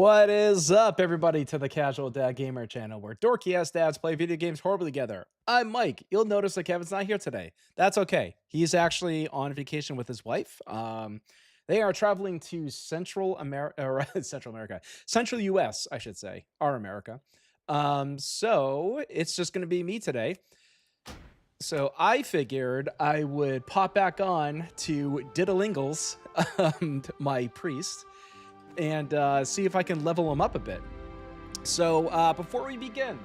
What is up, everybody, to the Casual Dad Gamer channel, where dorky ass dads play video games horribly together. I'm Mike. You'll notice that Kevin's not here today. That's okay. He's actually on vacation with his wife. They are traveling to Central America, or Central America, Central US, I should say, our America. So it's just going to be me today. So I figured I would pop back on to Diddlingles, my priest, and see if I can level him up a bit. So before we begin,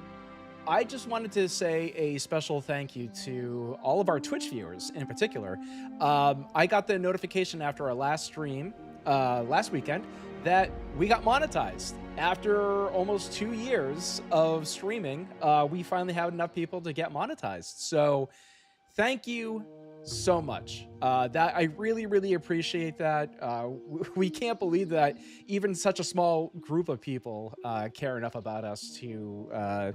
I just wanted to say a special thank you to all of our Twitch viewers in particular. I got the notification after our last stream last weekend that we got monetized. After almost 2 years of streaming, we finally had enough people to get monetized. So thank you so much. That I really appreciate that. We can't believe that even such a small group of people care enough about us to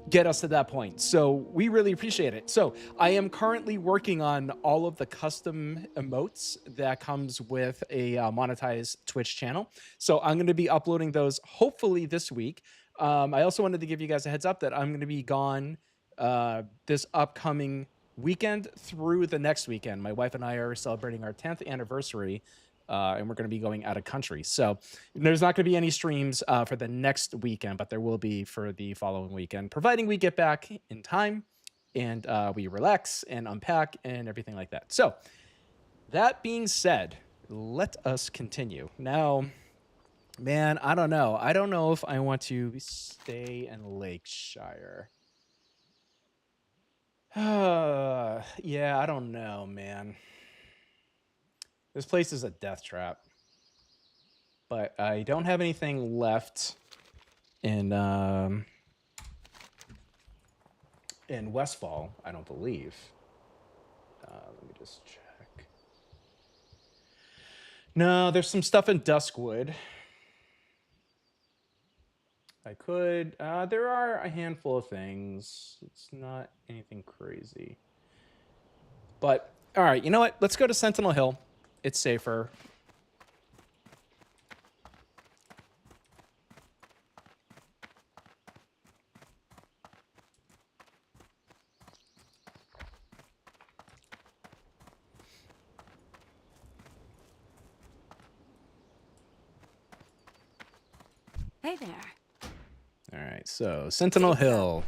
get us to that point. So we really appreciate it. So I am currently working on all of the custom emotes that comes with a monetized Twitch channel. So I'm going to be uploading those hopefully this week. I also wanted to give you guys a heads up that I'm going to be gone this upcoming weekend through the next weekend. My wife and I are celebrating our 10th anniversary, and we're going to be going out of country. So there's not going to be any streams for the next weekend, but there will be for the following weekend, providing we get back in time and we relax and unpack and everything like that. So that being said, let us continue. Now, man, I don't know. I don't know if I want to stay in Lakeshire. Yeah, I don't know, man. This place is a death trap. But I don't have anything left in Westfall, I don't believe. Let me just check. No, there's some stuff in Duskwood. I could, there are a handful of things. It's not anything crazy. But, all right, you know what? Let's go to Sentinel Hill. It's safer. Hey there. All right, so Sentinel Hill.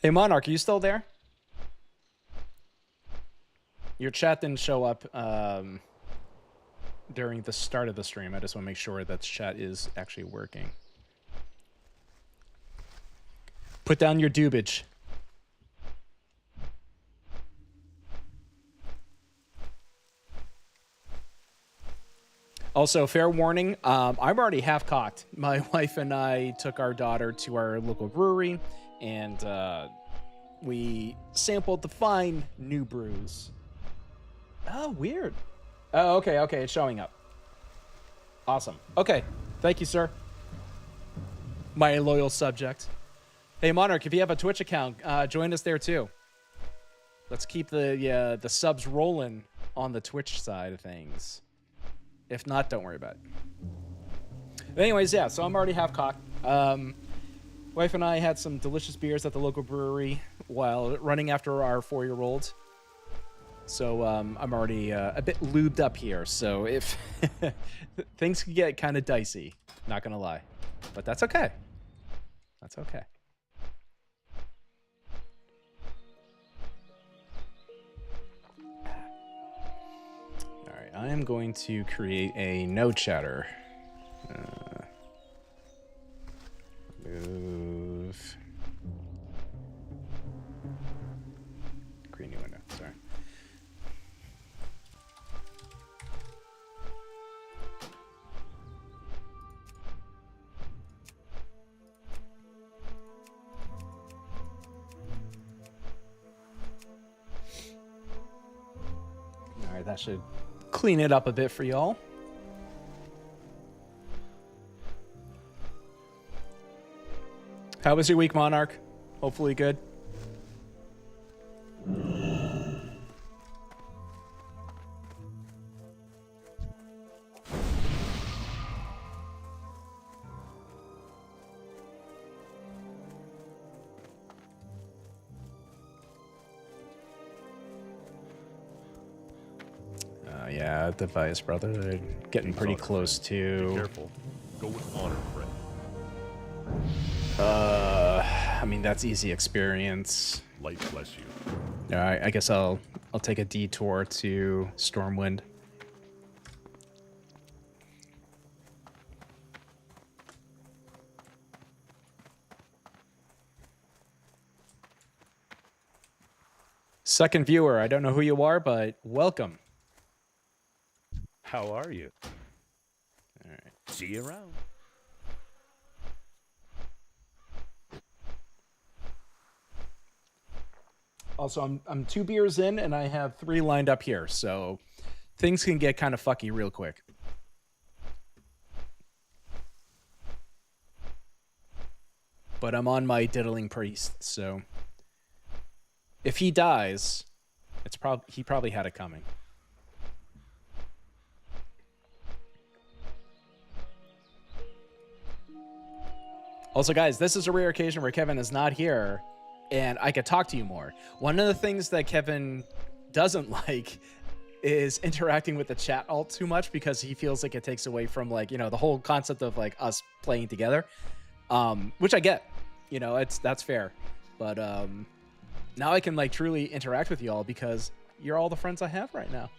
Hey, Monarch, are you still there? Your chat didn't show up during the start of the stream. I just want to make sure that chat is actually working. Put down your dubage. Also, fair warning, I'm already half cocked. My wife and I took our daughter to our local brewery, and we sampled the fine new brews. Oh, weird. Oh, okay, it's showing up. Awesome. Okay, thank you, sir. My loyal subject. Hey, Monarch, if you have a Twitch account, join us there too. Let's keep the subs rolling on the Twitch side of things. If not, don't worry about it. But anyways, yeah, so I'm already half cocked. Wife and I had some delicious beers at the local brewery while running after our 4-year-old. So I'm already a bit lubed up here. So if things could get kind of dicey, not gonna lie, but that's okay. That's okay. All right, I am going to create a no chatter. Move. Create new window. Sorry. All right, that should clean it up a bit for y'all. How was your week, Monarch? Hopefully good. Yeah, device, brother. They're getting pretty close to. Be careful. Go with honor, friend. I mean, that's easy experience. Light bless you. All right, I guess I'll take a detour to Stormwind. Second viewer, I don't know who you are, but welcome. How are you? All right. See you around. Also, I'm 2 beers in, and I have 3 lined up here, so things can get kind of fucky real quick. But I'm on my diddling priest, so if he dies, he probably had it coming. Also, guys, this is a rare occasion where Kevin is not here, and I could talk to you more. One of the things that Kevin doesn't like is interacting with the chat all too much because he feels like it takes away from, like, you know, the whole concept of like us playing together, which I get. You know, that's fair. But now I can like truly interact with you all because you're all the friends I have right now.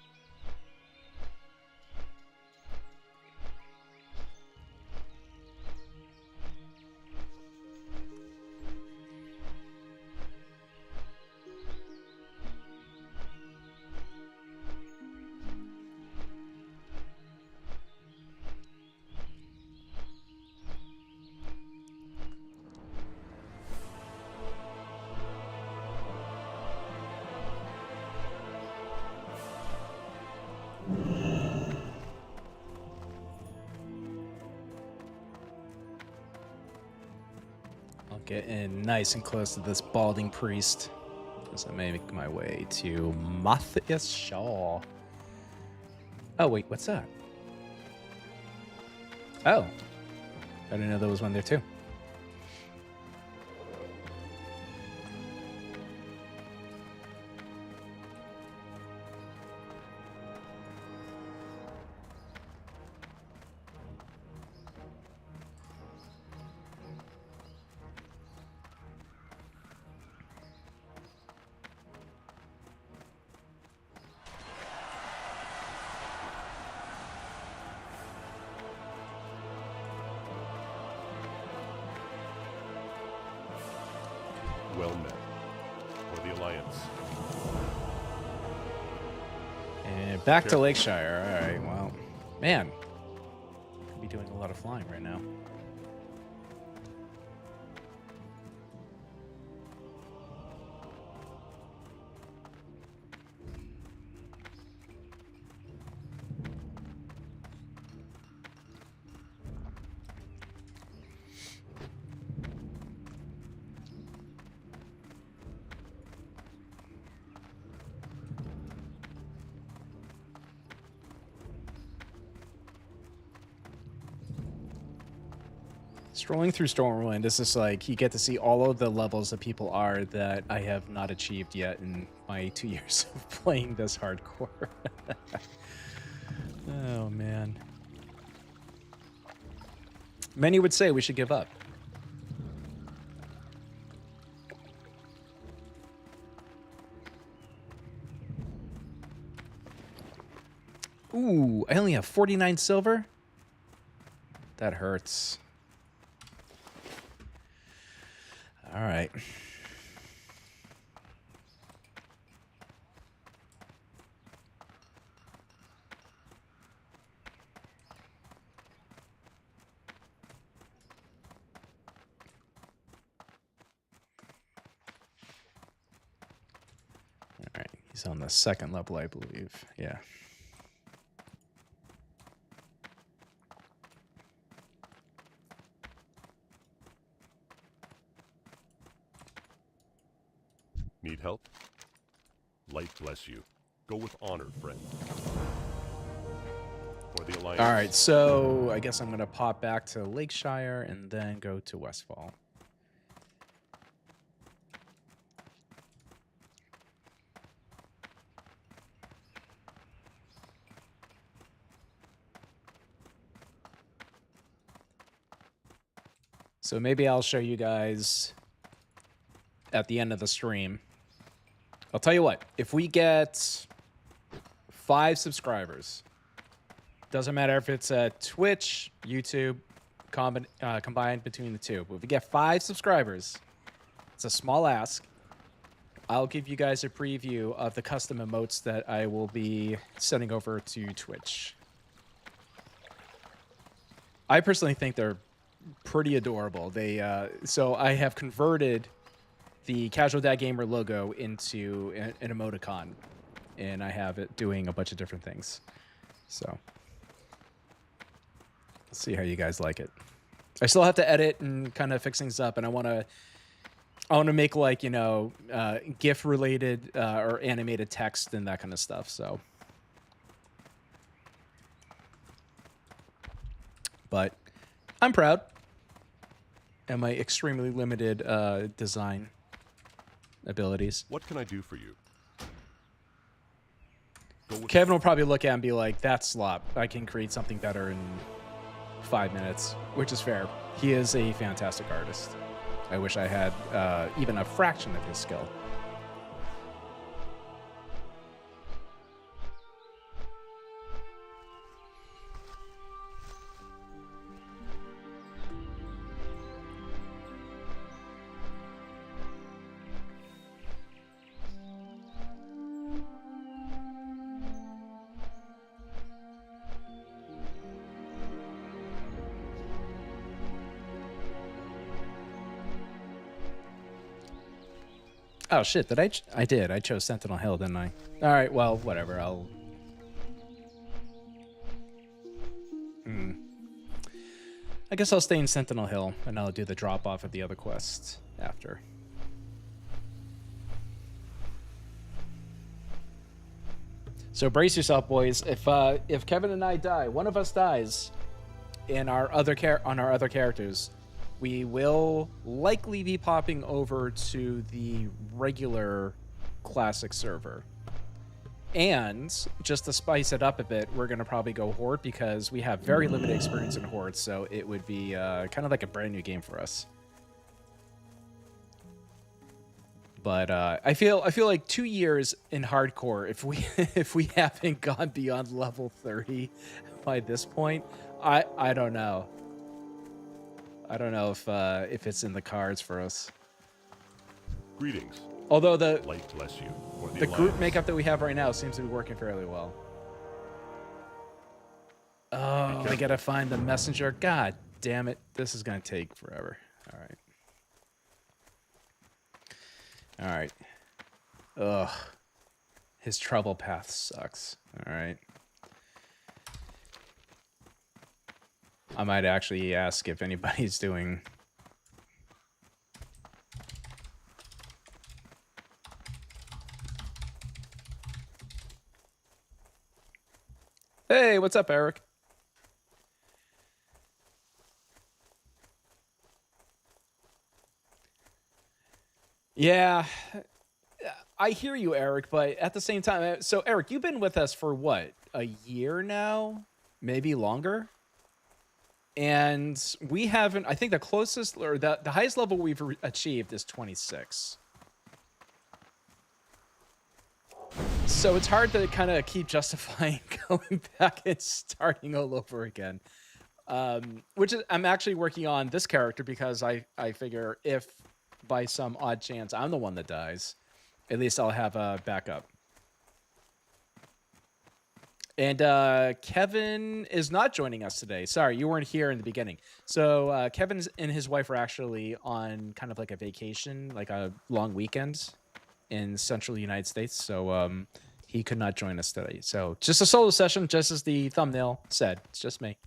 Getting nice and close to this balding priest as I make my way to Matthias Shaw. Oh, wait, what's that? Oh, I didn't know there was one there too. Well met. For the Alliance. And back to Lakeshire. All right, well, man, could be doing a lot of flying right now. Strolling through Stormwind is just like you get to see all of the levels that people are that I have not achieved yet in my 2 years of playing this hardcore. Oh, man. Many would say we should give up. Ooh, I only have 49 silver? That hurts. All right. All right. He's on the second level, I believe. Yeah. Need help? Light bless you. Go with honor, friend. For the Alliance. All right, so I guess I'm going to pop back to Lakeshire and then go to Westfall. So maybe I'll show you guys at the end of the stream. I'll tell you what, if we get 5 subscribers, doesn't matter if it's Twitch, YouTube, combined between the two. But if we get 5 subscribers, it's a small ask. I'll give you guys a preview of the custom emotes that I will be sending over to Twitch. I personally think they're pretty adorable. So I have converted the Casual Dad Gamer logo into an emoticon, and I have it doing a bunch of different things. So let's see how you guys like it. I still have to edit and kind of fix things up, and I want to make, like, you know, GIF related or animated text and that kind of stuff. So, but I'm proud. And my extremely limited design abilities. What can I do for you? Kevin will probably look at it and be like, that's slop. I can create something better in 5 minutes, which is fair. He is a fantastic artist. I wish I had even a fraction of his skill. Oh shit, did I did. I chose Sentinel Hill, didn't I? All right, well, whatever. I guess I'll stay in Sentinel Hill, and I'll do the drop-off of the other quests after. So brace yourself, boys. If Kevin and I die, one of us dies in our other characters, we will likely be popping over to the regular classic server. And just to spice it up a bit, we're going to probably go Horde because we have very limited experience in Horde, so it would be kind of like a brand new game for us. But I feel like 2 years in hardcore, if we haven't gone beyond level 30 by this point, I don't know. I don't know if it's in the cards for us. Greetings. Although the Light bless you. the group makeup that we have right now seems to be working fairly well. Oh, I gotta find the messenger. God damn it. This is gonna take forever. All right. All right. Ugh. His trouble path sucks. All right. I might actually ask if anybody's doing... Hey, what's up, Eric? Yeah, I hear you, Eric, but at the same time, so Eric, you've been with us for what, a year now? Maybe longer? And we haven't, I think the closest, or the highest level we've achieved is 26. So it's hard to kind of keep justifying going back and starting all over again. Which is, I'm actually working on this character because I figure if by some odd chance I'm the one that dies, at least I'll have a backup. And Kevin is not joining us today. Sorry, you weren't here in the beginning. So Kevin and his wife are actually on kind of like a vacation, like a long weekend in central United States. So he could not join us today. So just a solo session, just as the thumbnail said. It's just me.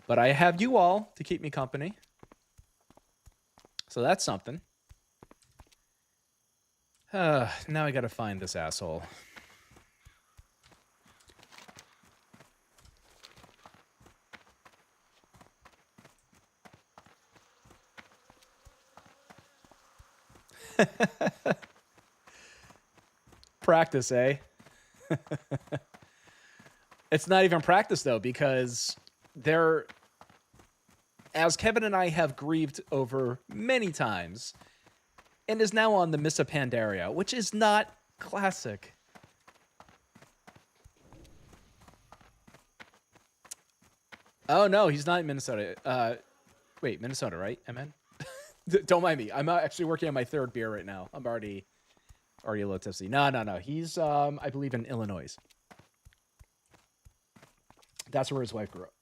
But I have you all to keep me company. So that's something. Now I gotta find this asshole. Practice, eh? It's not even practice, though, because they're... As Kevin and I have grieved over many times, and is now on the Miss of Pandaria, which is not classic. Oh, no, he's not in Minnesota. Wait, Minnesota, right? Amen? Don't mind me. I'm actually working on my third beer right now. I'm already a little tipsy. No. He's, I believe, in Illinois. That's where his wife grew up.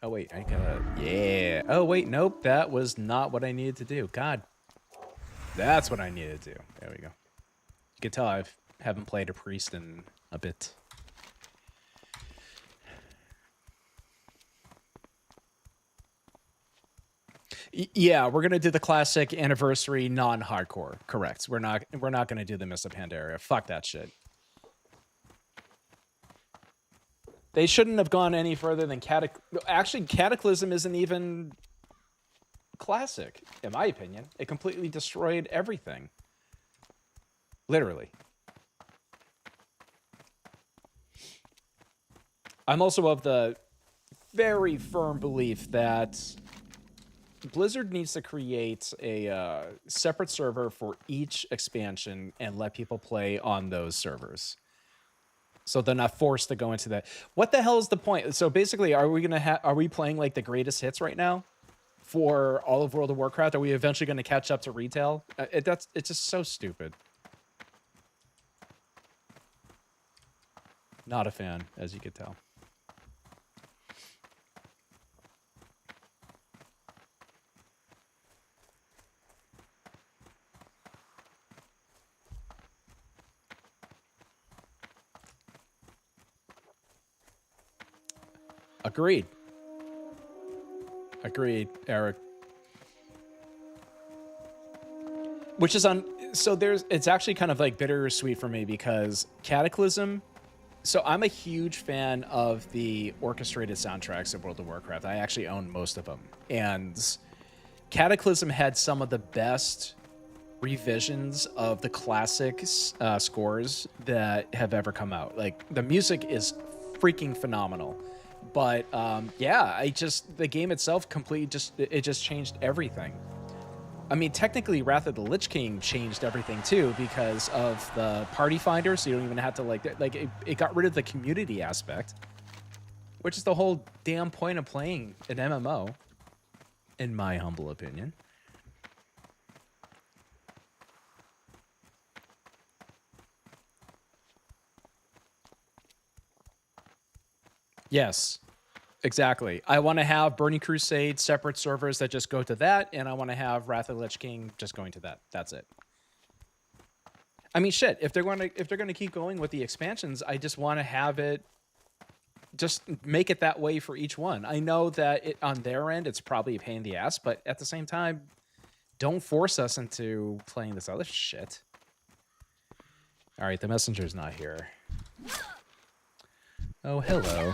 Oh, wait, I gotta... Yeah. Oh, wait, nope. That was not what I needed to do. God. That's what I needed to do. There we go. You can tell I haven't played a priest in a bit. Yeah, we're gonna do the classic anniversary non-hardcore. Correct. We're not gonna do the Miss of Pandaria. Fuck that shit. They shouldn't have gone any further than Actually, Cataclysm isn't even classic, in my opinion. It completely destroyed everything. Literally. I'm also of the very firm belief that Blizzard needs to create a separate server for each expansion and let people play on those servers. So they're not forced to go into that. What the hell is the point? So basically, are we playing like the greatest hits right now for all of World of Warcraft? Are we eventually going to catch up to retail? It's just so stupid. Not a fan, as you could tell. Agreed. Agreed, Eric. Which is so it's actually kind of like bittersweet for me because Cataclysm. So I'm a huge fan of the orchestrated soundtracks of World of Warcraft. I actually own most of them. And Cataclysm had some of the best revisions of the classic scores that have ever come out. Like, the music is freaking phenomenal. But yeah, the game itself completely just changed everything. I mean, technically, Wrath of the Lich King changed everything too because of the party finder, so you don't even have to it got rid of the community aspect, which is the whole damn point of playing an MMO, in my humble opinion. Yes. Exactly. I want to have Burning Crusade separate servers that just go to that, and I want to have Wrath of the Lich King just going to that. That's it. I mean, shit. If they're going to keep going with the expansions, I just want to have it. Just make it that way for each one. I know that on their end, it's probably a pain in the ass, but at the same time, don't force us into playing this other shit. All right, the messenger's not here. Oh, hello.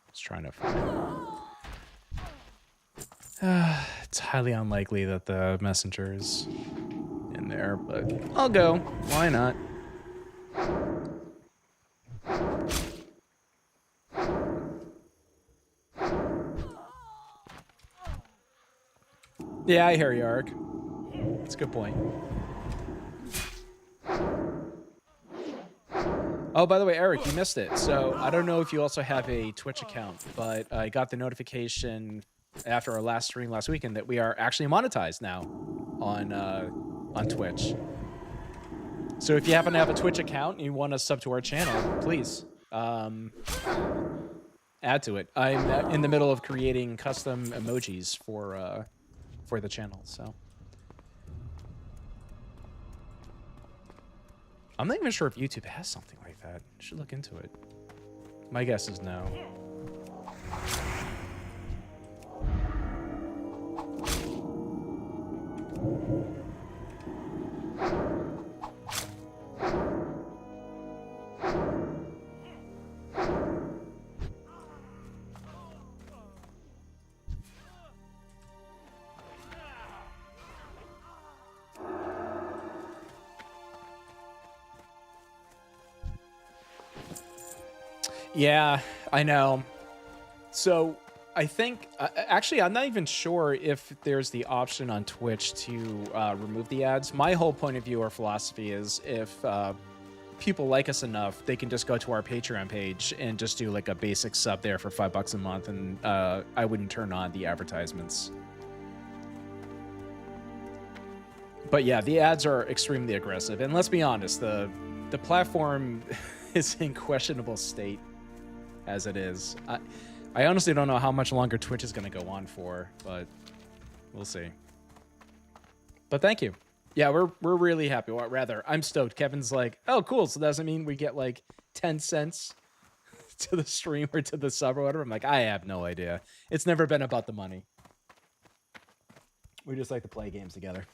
Just trying to find it's highly unlikely that the messenger is in there, but I'll go. Why not? Yeah, I hear you, Ark. That's a good point. Oh, by the way, Eric, you missed it. So I don't know if you also have a Twitch account, but I got the notification after our last stream last weekend that we are actually monetized now on Twitch. So if you happen to have a Twitch account and you want to sub to our channel, please add to it. I'm in the middle of creating custom emojis for the channel, so I'm not even sure if YouTube has something like that. I should look into it. My guess is no. Yeah, I know. So I think, actually, I'm not even sure if there's the option on Twitch to remove the ads. My whole point of view or philosophy is if people like us enough, they can just go to our Patreon page and just do like a basic sub there for $5 a month, and I wouldn't turn on the advertisements. But yeah, the ads are extremely aggressive, and let's be honest, the platform is in questionable state as it is. I honestly don't know how much longer Twitch is going to go on for, but we'll see. But thank you. Yeah, we're really happy. Well, rather, I'm stoked. Kevin's like, oh, cool. So does that mean we get like 10 cents to the stream or to the sub or whatever? I'm like, I have no idea. It's never been about the money. We just like to play games together.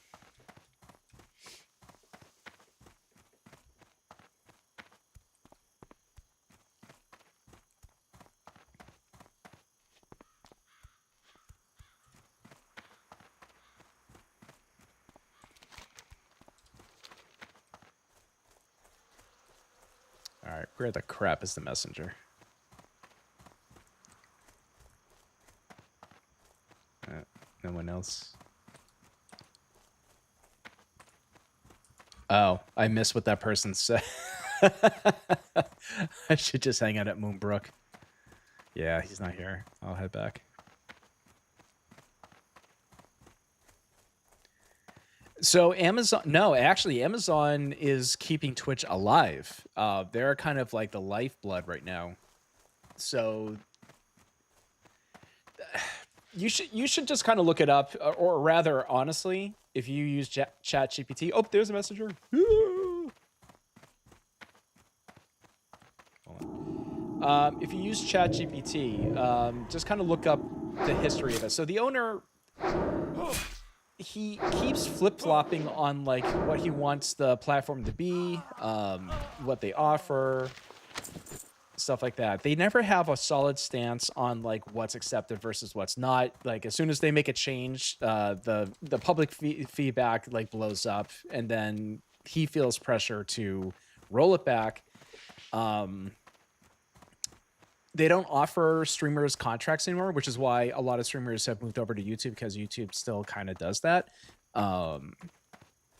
All right, where the crap is the messenger? No one else. Oh, I missed what that person said. I should just hang out at Moonbrook. Yeah, he's not here. I'll head back. So Amazon, no, actually Amazon is keeping Twitch alive. They're kind of like the lifeblood right now. So you should just kind of look it up, or rather, honestly, if you use ChatGPT. Oh, there's a messenger. Hold on. If you use ChatGPT, just kind of look up the history of it. So the owner, he keeps flip-flopping on like what he wants the platform to be, what they offer, stuff like that. They never have a solid stance on like what's accepted versus what's not. Like as soon as they make a change, the public feedback like blows up, and then he feels pressure to roll it back. They don't offer streamers contracts anymore, which is why a lot of streamers have moved over to YouTube, because YouTube still kind of does that. And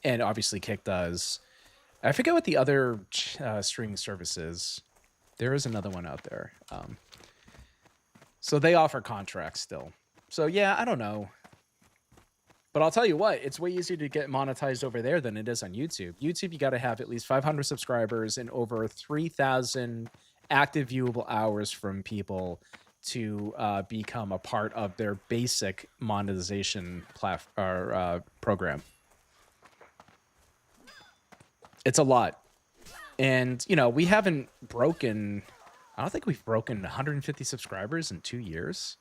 obviously Kick does. I forget what the other streaming service is. There is another one out there. So they offer contracts still. So yeah, I don't know. But I'll tell you what, it's way easier to get monetized over there than it is on YouTube. YouTube, you got to have at least 500 subscribers and over 3,000 active viewable hours from people to become a part of their basic monetization program. It's a lot. And, you know, we haven't broken, I don't think we've broken 150 subscribers in 2 years.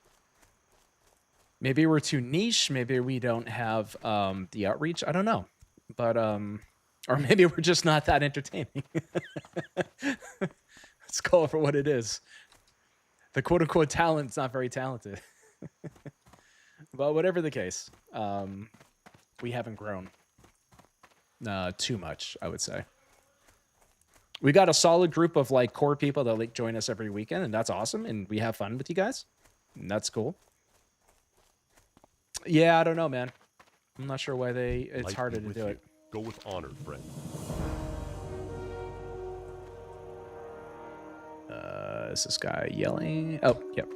Maybe we're too niche. Maybe we don't have the outreach. I don't know. But, or maybe we're just not that entertaining. Let's call it for what it is. The quote-unquote talent's not very talented. But whatever the case, we haven't grown too much, I would say. We got a solid group of like core people that like join us every weekend, and that's awesome, and we have fun with you guys, and that's cool. Yeah, I don't know, man. I'm not sure why it's Life harder be to with do you. it. Go with honor, friend. Is this guy yelling? Oh, yep.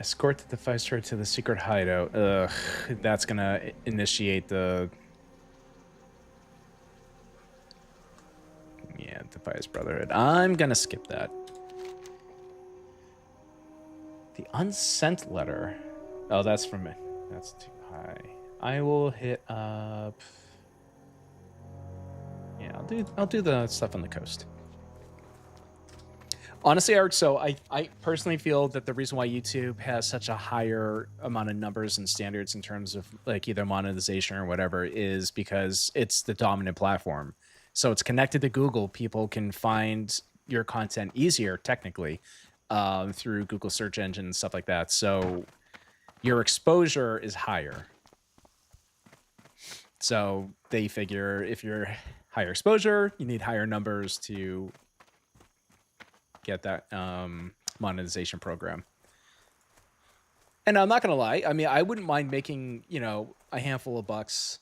Escort the device her to the secret hideout. Ugh, that's gonna initiate the... Yeah, Defiance Brotherhood. I'm gonna skip that. The unsent letter. Oh, that's from it. That's too high. I will hit up... Yeah, I'll do the stuff on the coast. Honestly, Eric, so I personally feel that the reason why YouTube has such a higher amount of numbers and standards in terms of like either monetization or whatever is because it's the dominant platform. So it's connected to Google. People can find your content easier, technically, through Google search engine and stuff like that. So your exposure is higher. So they figure if you're higher exposure, you need higher numbers to get that monetization program. And I'm not gonna lie, I mean, I wouldn't mind making, you know, a handful of bucks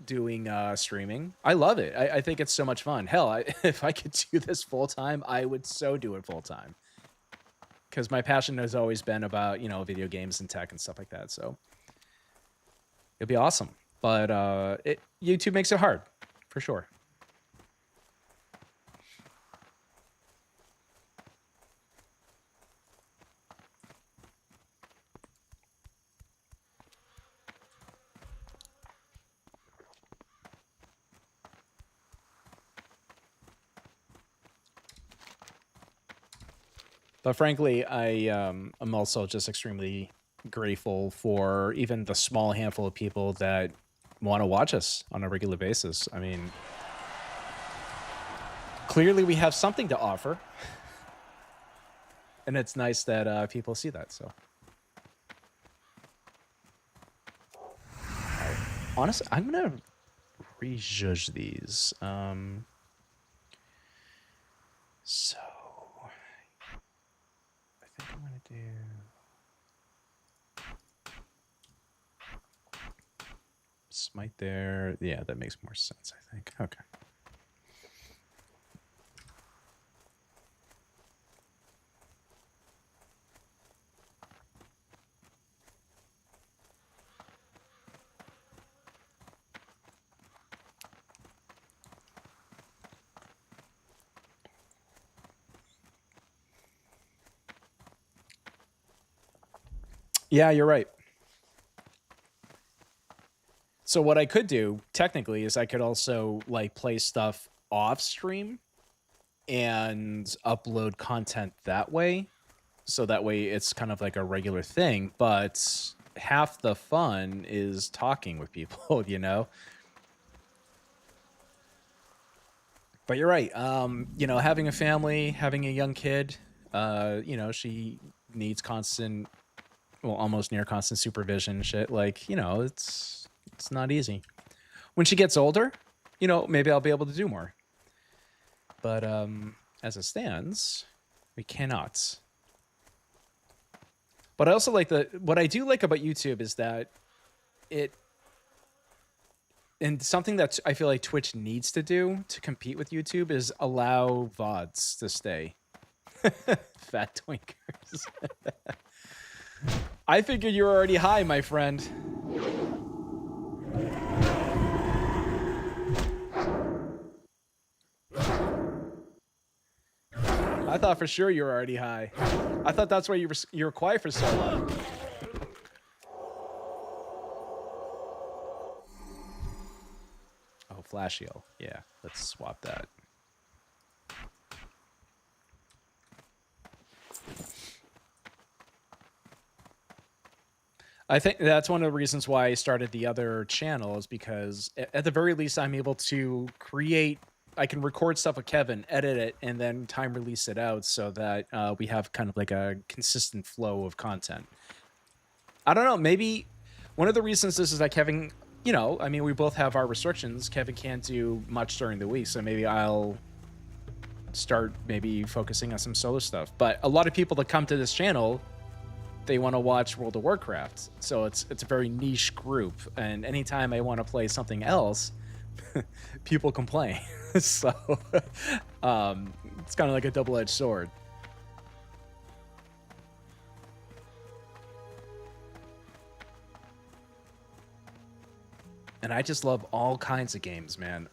doing streaming. I love it. I think it's so much fun. Hell, if I could do this full time, I would so do it full time. Because my passion has always been about, you know, video games and tech and stuff like that. So it'd be awesome. But YouTube makes it hard, for sure. But frankly, I'm also just extremely grateful for even the small handful of people that want to watch us on a regular basis. I mean, clearly we have something to offer. And it's nice that people see that, so. Right. Honestly, I'm going to rejudge these. So, I think I'm going to do... Smite there. Yeah, that makes more sense, I think. Okay. Yeah, you're right. So what I could do, technically, is I could also, like, play stuff off stream and upload content that way. So that way it's kind of like a regular thing, but half the fun is talking with people, you know? But you're right. You know, having a family, having a young kid, you know, she needs constant, well, almost near constant supervision and shit. Like, you know, it's not easy. When she gets older, you know, maybe I'll be able to do more. But as it stands, we cannot. But I also like what I do like about YouTube is that and something that I feel like Twitch needs to do to compete with YouTube is allow VODs to stay. Fat twinkers. I figured you were already high, my friend. I thought for sure you were already high. I thought that's why you were quiet for so long. Oh, flash heal. Yeah, let's swap that. I think that's one of the reasons why I started the other channel is because at the very least I'm able to create, I can record stuff with Kevin, edit it, and then time release it out so that we have kind of like a consistent flow of content. I don't know, maybe one of the reasons this is that Kevin, you know, I mean, we both have our restrictions. Kevin can't do much during the week, so maybe I'll start maybe focusing on some solo stuff. But a lot of people that come to this channel, they want to watch World of Warcraft, so it's a very niche group, and anytime I want to play something else, people complain. So it's kind of like a double-edged sword. And I just love all kinds of games, man.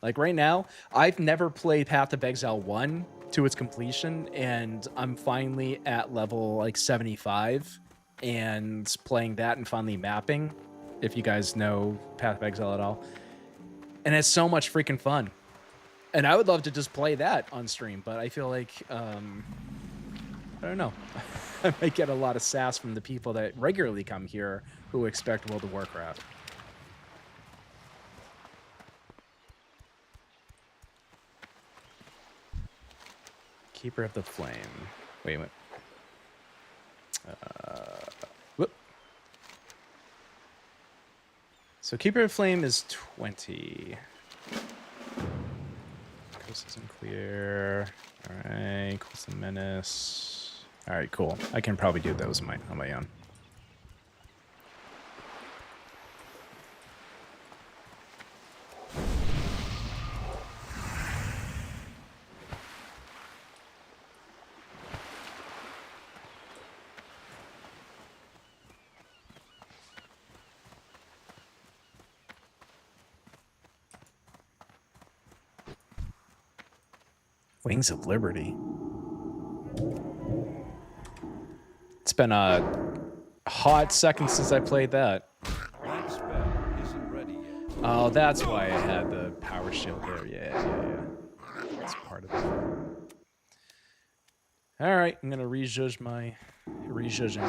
Like right now, I've never played Path of Exile 1 to its completion, and I'm finally at level like 75 and playing that and finally mapping, if you guys know Path of Exile at all. And it's so much freaking fun. And I would love to just play that on stream, but I feel like, I don't know. I might get a lot of sass from the people that regularly come here who expect World of Warcraft. Keeper of the Flame. Wait a minute. Whoop. So Keeper of Flame is 20. Coast isn't clear. Alright, Coast and Menace. Alright, cool. I can probably do those on my own. Wings of Liberty. It's been a hot second since I played that. That spell isn't ready yet. Oh, that's why I had the power shield there. Yeah. That's part of it. All right, I'm gonna rejudge my rejudging.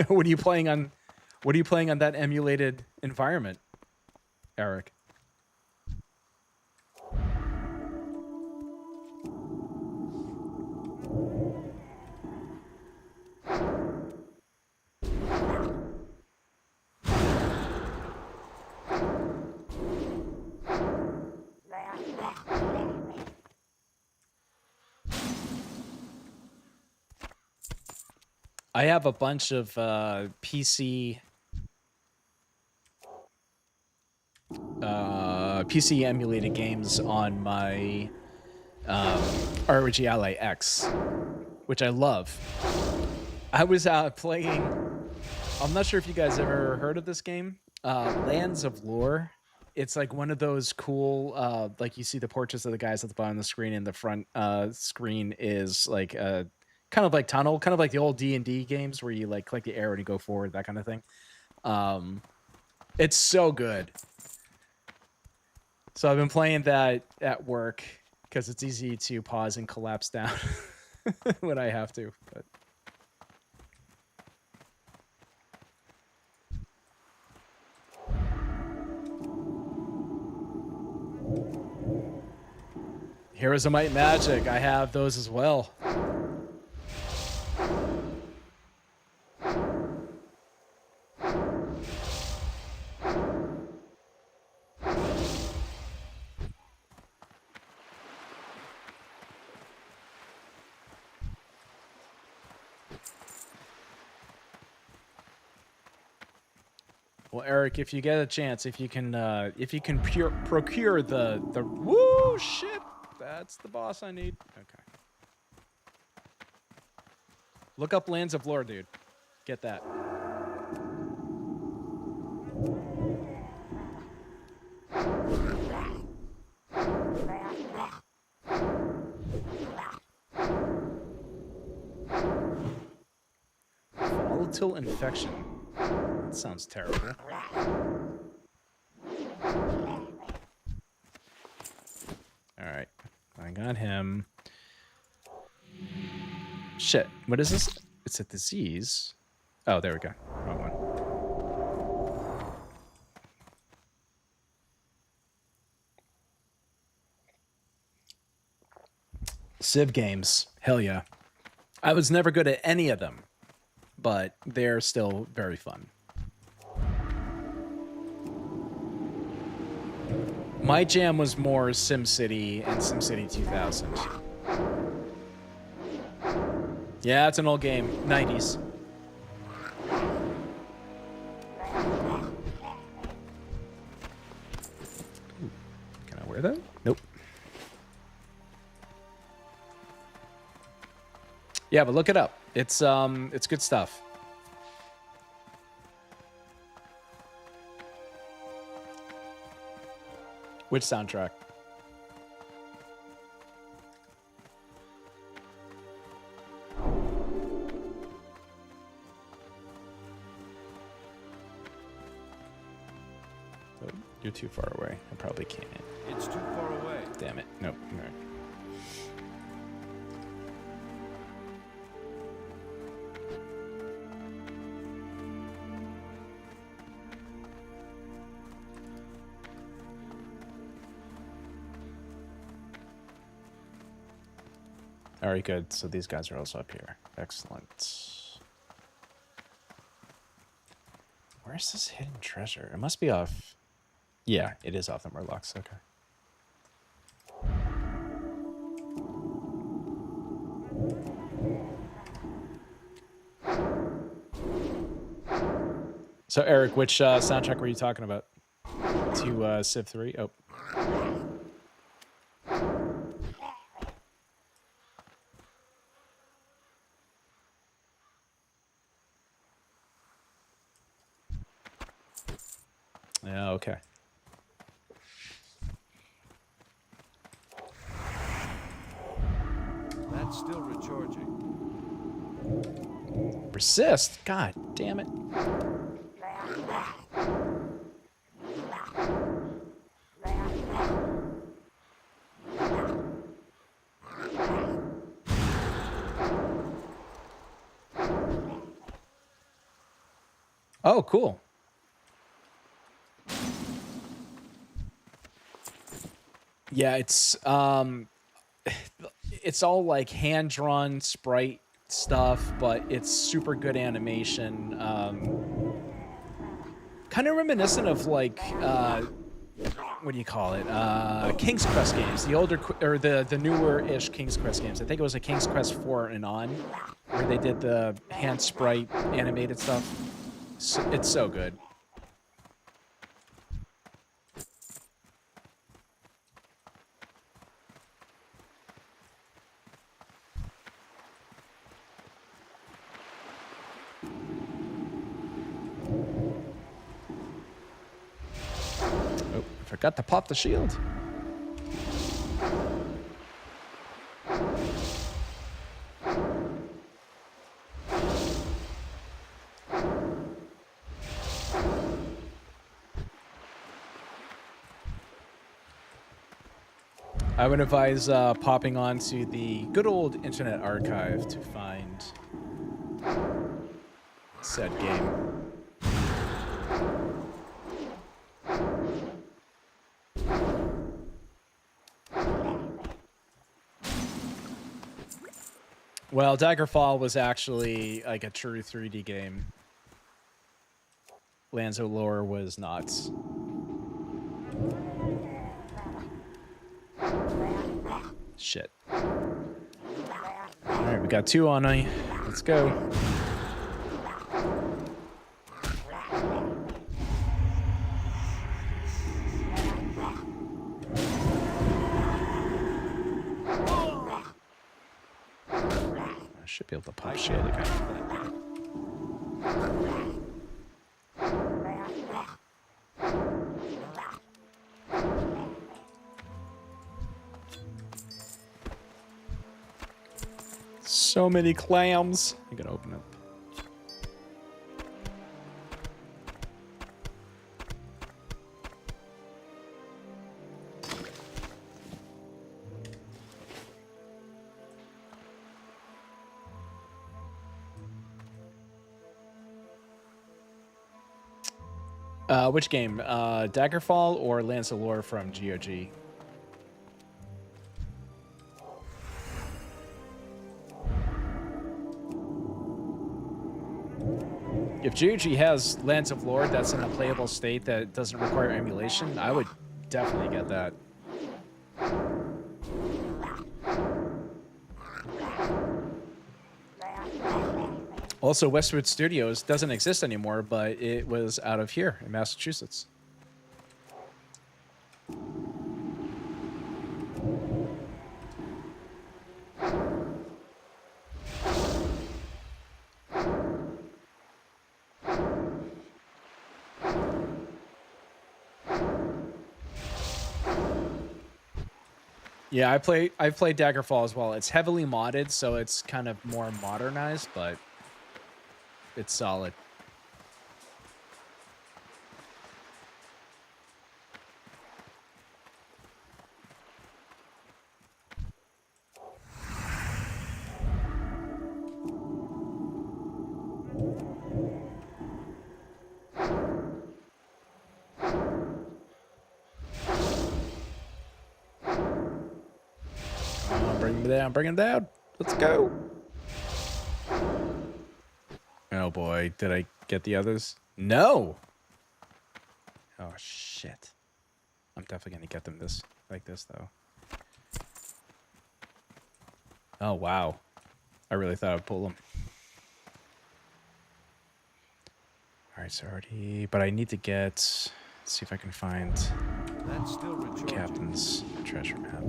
What are you playing on? What are you playing on that emulated environment, Eric? I have a bunch of PC emulated games on my ROG Ally X, which I love. I was playing. I'm not sure if you guys ever heard of this game, Lands of Lore. It's like one of those cool, like you see the portraits of the guys at the bottom of the screen, and the front screen is like a kind of like tunnel, kind of like the old D&D games where you like click the arrow to go forward, that kind of thing. It's so good. So I've been playing that at work because it's easy to pause and collapse down when I have to. But Heroes of Might and Magic, I have those as well. Well, Eric, if you get a chance, if you can procure the woo shit, that's the boss I need. Okay. Look up Lands of Lore, dude. Get that. Volatile infection. That sounds terrible. Alright. I got him. Shit. What is this? It's a disease. Oh, there we go. Wrong one. Civ games. Hell yeah. I was never good at any of them, but they're still very fun. My jam was more SimCity and SimCity 2000. Yeah, it's an old game. 90s. Can I wear that? Nope. Yeah, but look it up. It's good stuff. Which soundtrack? Oh, you're too far away. I probably can't. It's too far away. Damn it. Nope. All right. All right, good. So these guys are also up here. Excellent. Where's this hidden treasure? It must be off. Yeah, it is off the Murlocs. Okay. So, Eric, which soundtrack were you talking about? To Civ 3? Oh. Yeah, okay. That's still recharging. Resist? God damn it. Oh, cool. Yeah, it's all like hand-drawn sprite stuff, but it's super good animation. Kind of reminiscent of like what do you call it? King's Quest games, the older or the newer-ish King's Quest games. I think it was a King's Quest 4 and on, where they did the hand sprite animated stuff. It's so good. Oh, I forgot to pop the shield. I would advise popping onto the good old Internet Archive to find said game. Well, Daggerfall was actually like a true 3D game. Lands of Lore was not. Shit. Alright, we got 2 on me. Let's go. I should be able to pop shit again. So many clams. I gotta open it. Which game? Daggerfall or Lance of Lore from GOG? If GOG has Lance of Lore that's in a playable state that doesn't require emulation, I would definitely get that. Also, Westwood Studios doesn't exist anymore, but it was out of here in Massachusetts. Yeah, I played Daggerfall as well. It's heavily modded, so it's kind of more modernized, but it's solid. Bring him down, bring him down. Let's go. Oh boy, did I get the others? No. Oh shit. I'm definitely gonna get them like this though. Oh wow. I really thought I'd pull them. Alright, so already, but I need to get, let's see if I can find the captain's treasure map.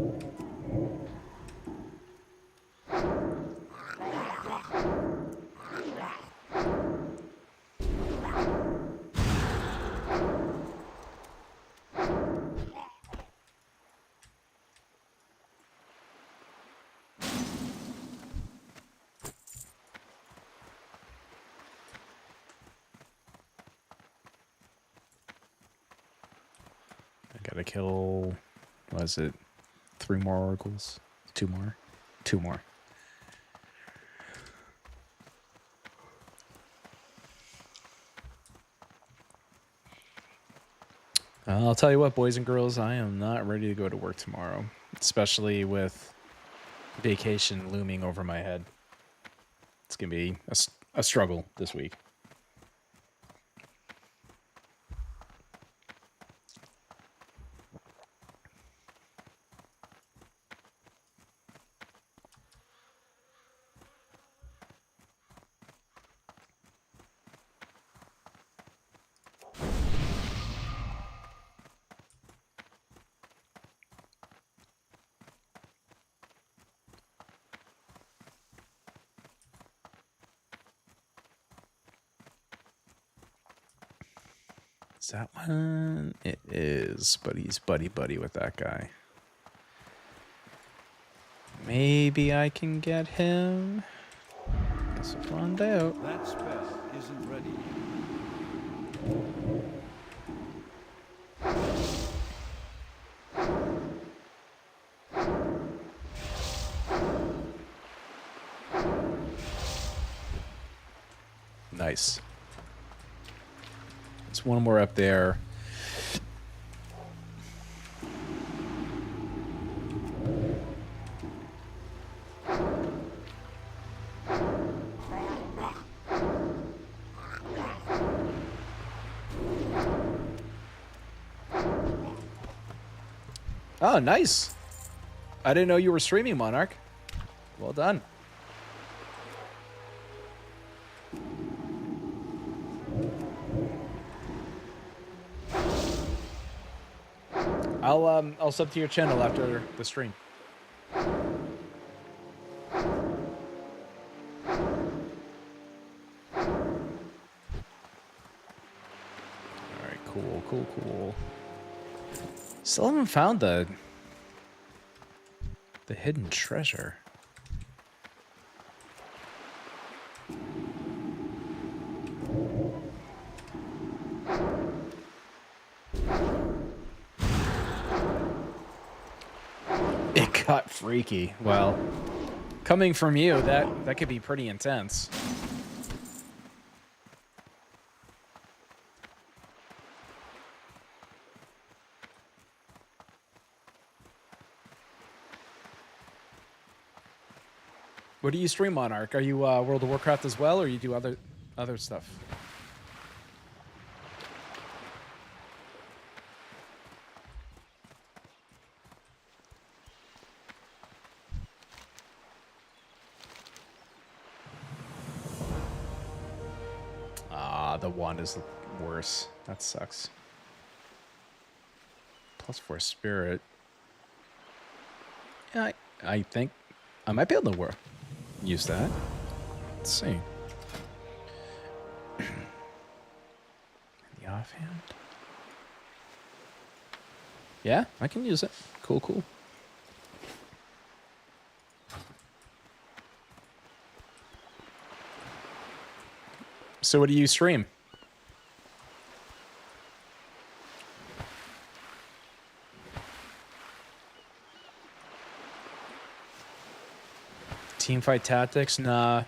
I gotta kill, what is it, 3 more oracles? 2 more? 2 more. I'll tell you what, boys and girls, I am not ready to go to work tomorrow, especially with vacation looming over my head. It's gonna be a struggle this week. Is that one? It is, but he's buddy-buddy with that guy. Maybe I can get him. Guess we'll find out. That spell isn't ready. Nice. There's one more up there. Oh, nice. I didn't know you were streaming, Monarch. Well done. I'll sub to your channel after the stream. All right, cool. Still haven't found the hidden treasure. It got freaky. Well, coming from you, that could be pretty intense. What do you stream, Monarch? Are you World of Warcraft as well, or you do other stuff? Ah, the wand is worse. That sucks. +4 spirit. Yeah, I think I might be able to use that. Let's see. The offhand. Yeah, I can use it. Cool, cool. So what do you stream? Teamfight tactics? Nah.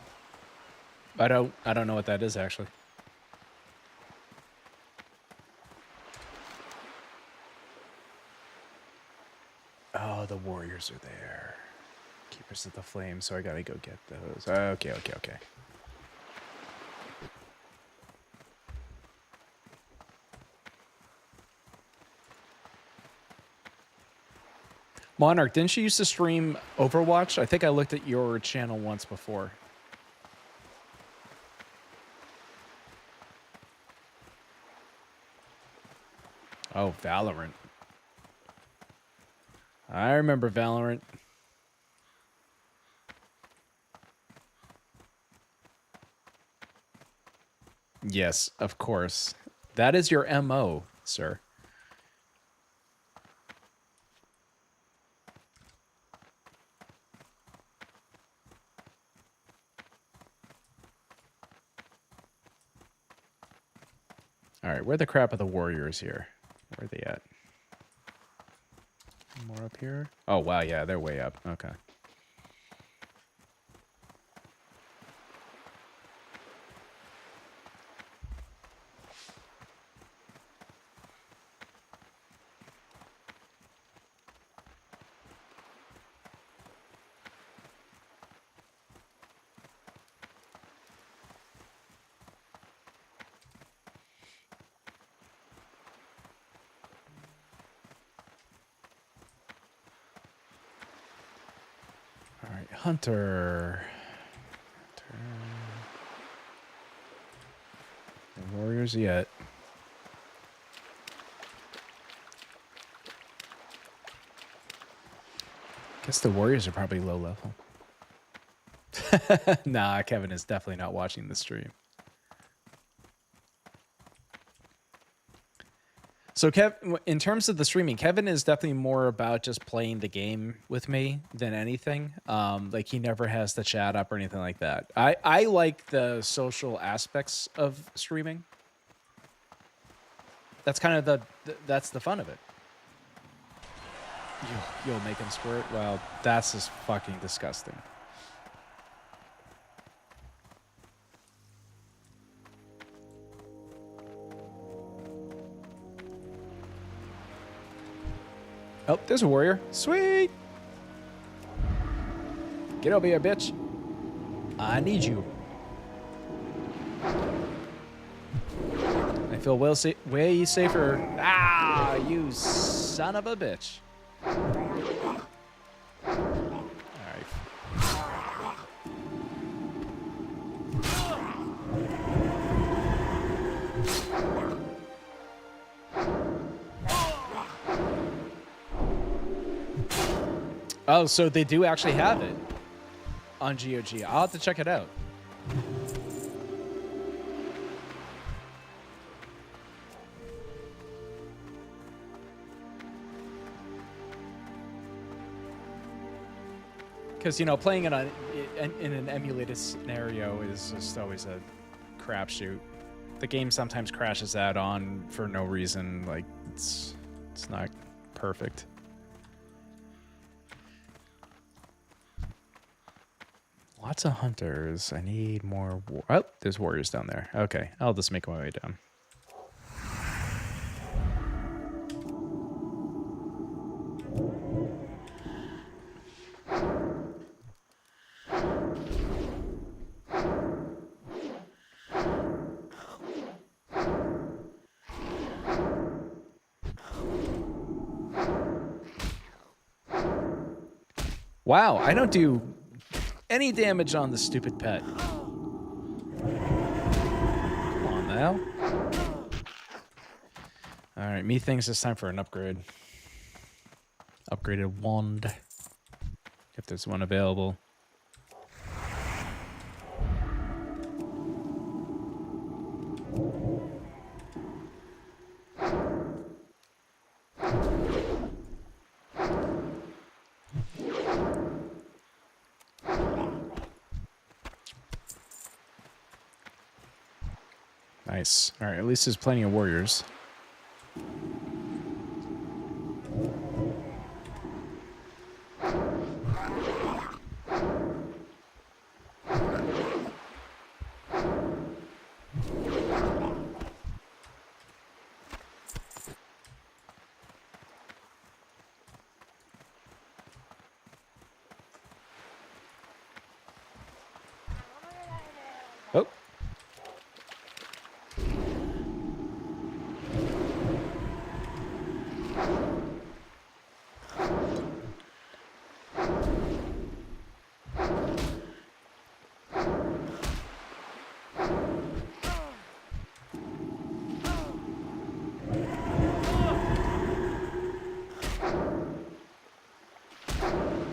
I don't know what that is actually. Oh, the warriors are there. Keepers of the flame, so I gotta go get those. Okay. Monarch, didn't you used to stream Overwatch? I think I looked at your channel once before. Oh, Valorant. I remember Valorant. Yes, of course. That is your MO, sir. All right, where the crap are the warriors here? Where are they at? More up here? Oh, wow, yeah, they're way up. Okay. All right, Hunter. The warriors yet. Guess the warriors are probably low level. Nah, Kevin is definitely not watching the stream. So, in terms of the streaming, Kevin is definitely more about just playing the game with me than anything. Like he never has the chat up or anything like that. I like the social aspects of streaming. That's kind of that's the fun of it. You'll make him squirt? Well, that's just fucking disgusting. Oh, there's a warrior. Sweet. Get over here, bitch. I need you. I feel way safer. Ah, you son of a bitch. All right. Oh, so they do actually have it on GOG. I'll have to check it out. Because, you know, playing it in an emulated scenario is just always a crapshoot. The game sometimes crashes out on for no reason. Like, it's not perfect. Lots of hunters. I need more. Oh, there's warriors down there. Okay, I'll just make my way down. Wow, I don't do any damage on the stupid pet. Come on, Well. Alright, methinks it's time for an upgrade. Upgraded wand. If there's one available. Nice. Alright, at least there's plenty of warriors. Oh.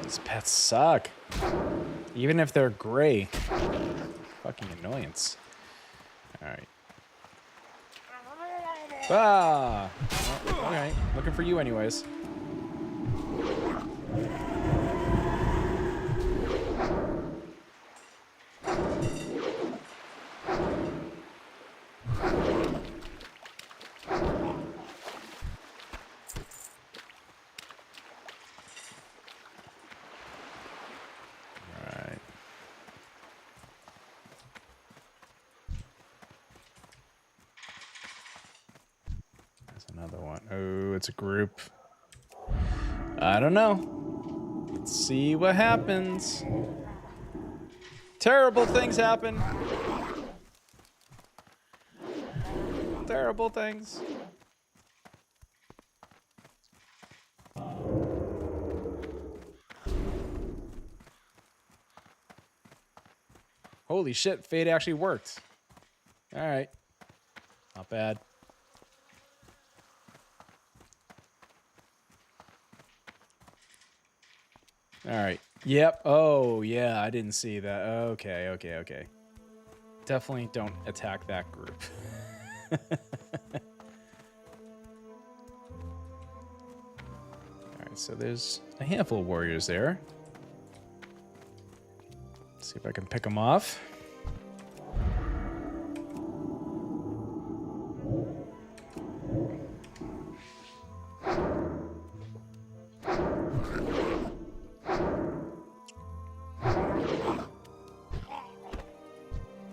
These pets suck. Even if they're gray. Fucking annoyance. Alright. Ah! Well, alright. Looking for you anyways. Alright. There's another one. Oh, it's a group. I don't know. Let's see what happens. Terrible things happen. Terrible things. Holy shit, Fade actually worked. Alright. Not bad. Alright. Yep. Oh, yeah, I didn't see that. Okay, okay, okay. Definitely don't attack that group. Alright, so there's a handful of warriors there. Let's see if I can pick them off.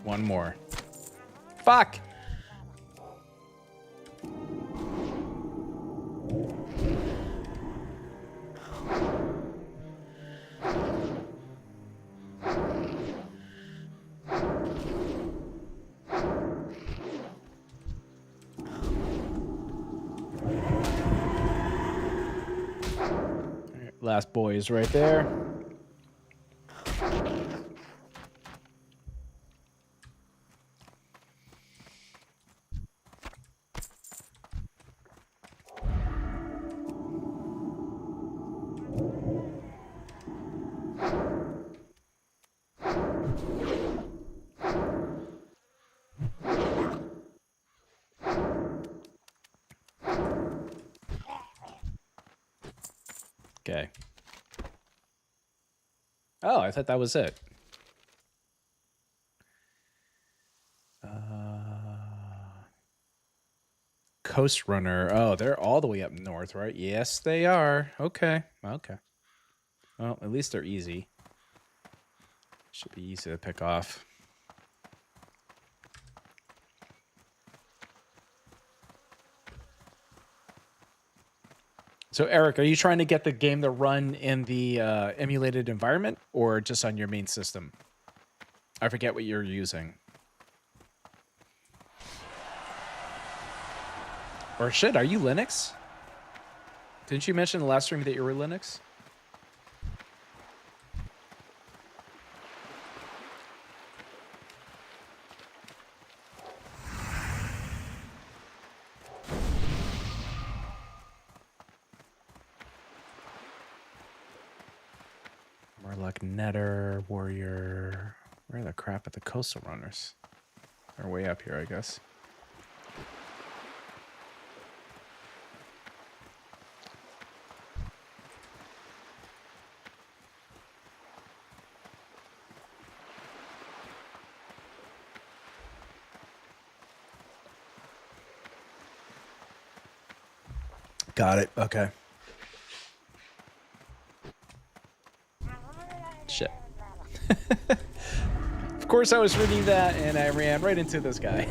One more. Fuck! Last boy is right there. Okay. Oh, I thought that was it. Coast Runner. Oh, they're all the way up north, right? Yes, they are. Okay. Okay. Well, at least they're easy. Should be easy to pick off. So, Eric, are you trying to get the game to run in the emulated environment or just on your main system? I forget what you're using. Or shit, are you Linux? Didn't you mention in the last stream that you were Linux? Warlock, Netter, Warrior. Where the crap are the Coastal Runners? They're way up here, I guess. Got it. Okay. Shit. Of course I was reading that and I ran right into this guy.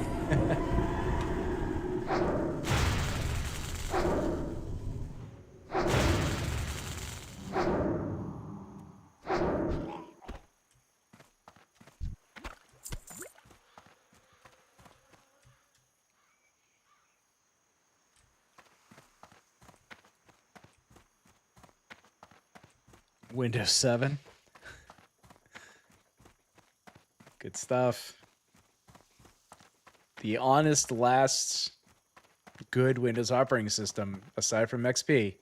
Windows 7. Good stuff. The honest last good Windows operating system, aside from XP,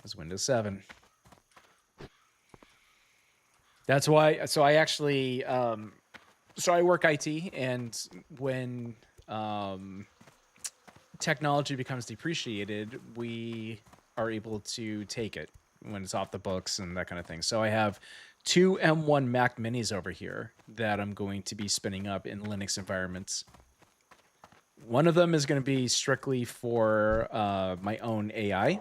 was Windows 7. That's why, so I actually, so I work IT, and when technology becomes depreciated, we are able to take it when it's off the books and that kind of thing. So I have two M1 Mac Minis over here that I'm going to be spinning up in Linux environments. One of them is going to be strictly for my own AI.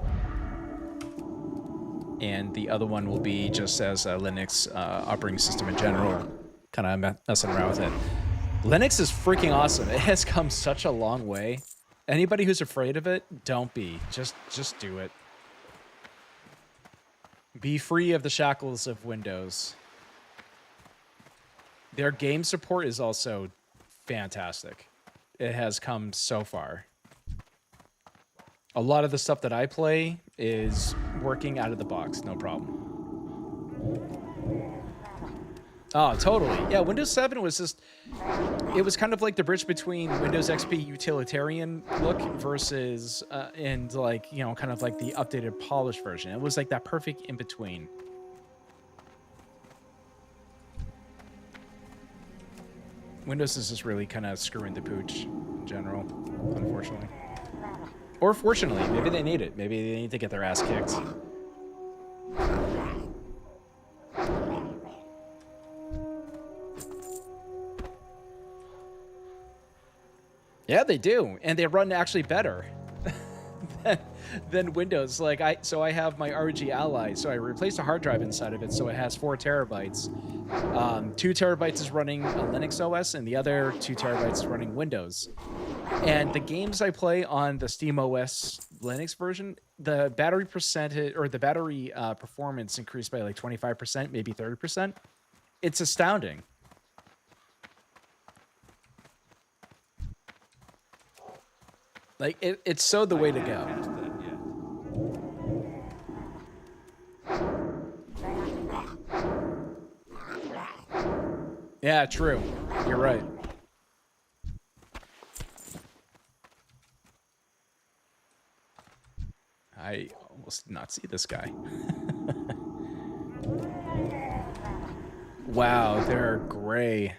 And the other one will be just as a Linux operating system in general, kind of messing around with it. Linux is freaking awesome. It has come such a long way. Anybody who's afraid of it, don't be. Just do it. Be free of the shackles of Windows. Their game support is also fantastic. It has come so far. A lot of the stuff that I play is working out of the box, no problem. Oh, totally. Yeah, Windows 7 was just... It was kind of like the bridge between Windows XP utilitarian look versus, and like, you know, kind of like the updated polished version. It was like that perfect in-between. Windows is just really kind of screwing the pooch in general, unfortunately. Or fortunately, maybe they need it. Maybe they need to get their ass kicked. Yeah, they do, and they run actually better than Windows. Like I have my ROG Ally, so I replaced a hard drive inside of it, so it has 4 terabytes. 2 terabytes is running a Linux OS, and the other 2 terabytes is running Windows. And the games I play on the SteamOS Linux version, the battery percentage or the battery performance increased by like 25%, maybe 30%. It's astounding. Like it's so the way to go. Yeah, true. You're right. I almost did not see this guy. Wow, they're gray.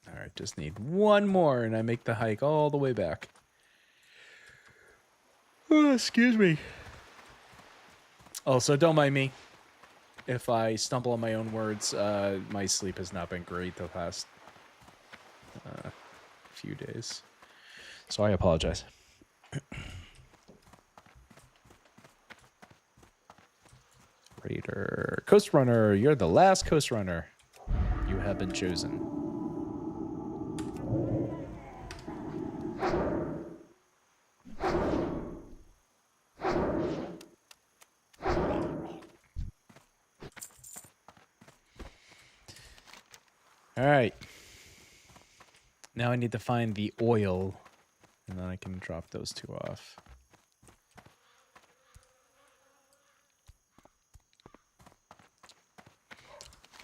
Alright, just need one more and I make the hike all the way back. Oh, excuse me. Also, don't mind me if I stumble on my own words. My sleep has not been great the past few days. So I apologize. Raider. Coast Runner, you're the last Coast Runner. You have been chosen. All right. Now I need to find the oil, and then I can drop those 2 off.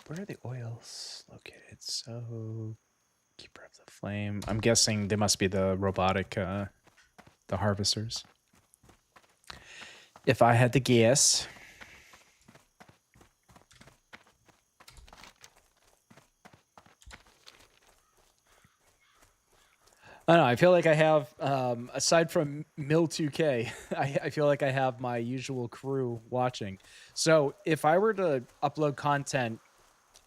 Where are the oils located? So, Keeper of the Flame. I'm guessing they must be the robotic, the harvesters. If I had to guess. I don't know. I feel like I have, aside from Mill 2K, I feel like I have my usual crew watching. So if I were to upload content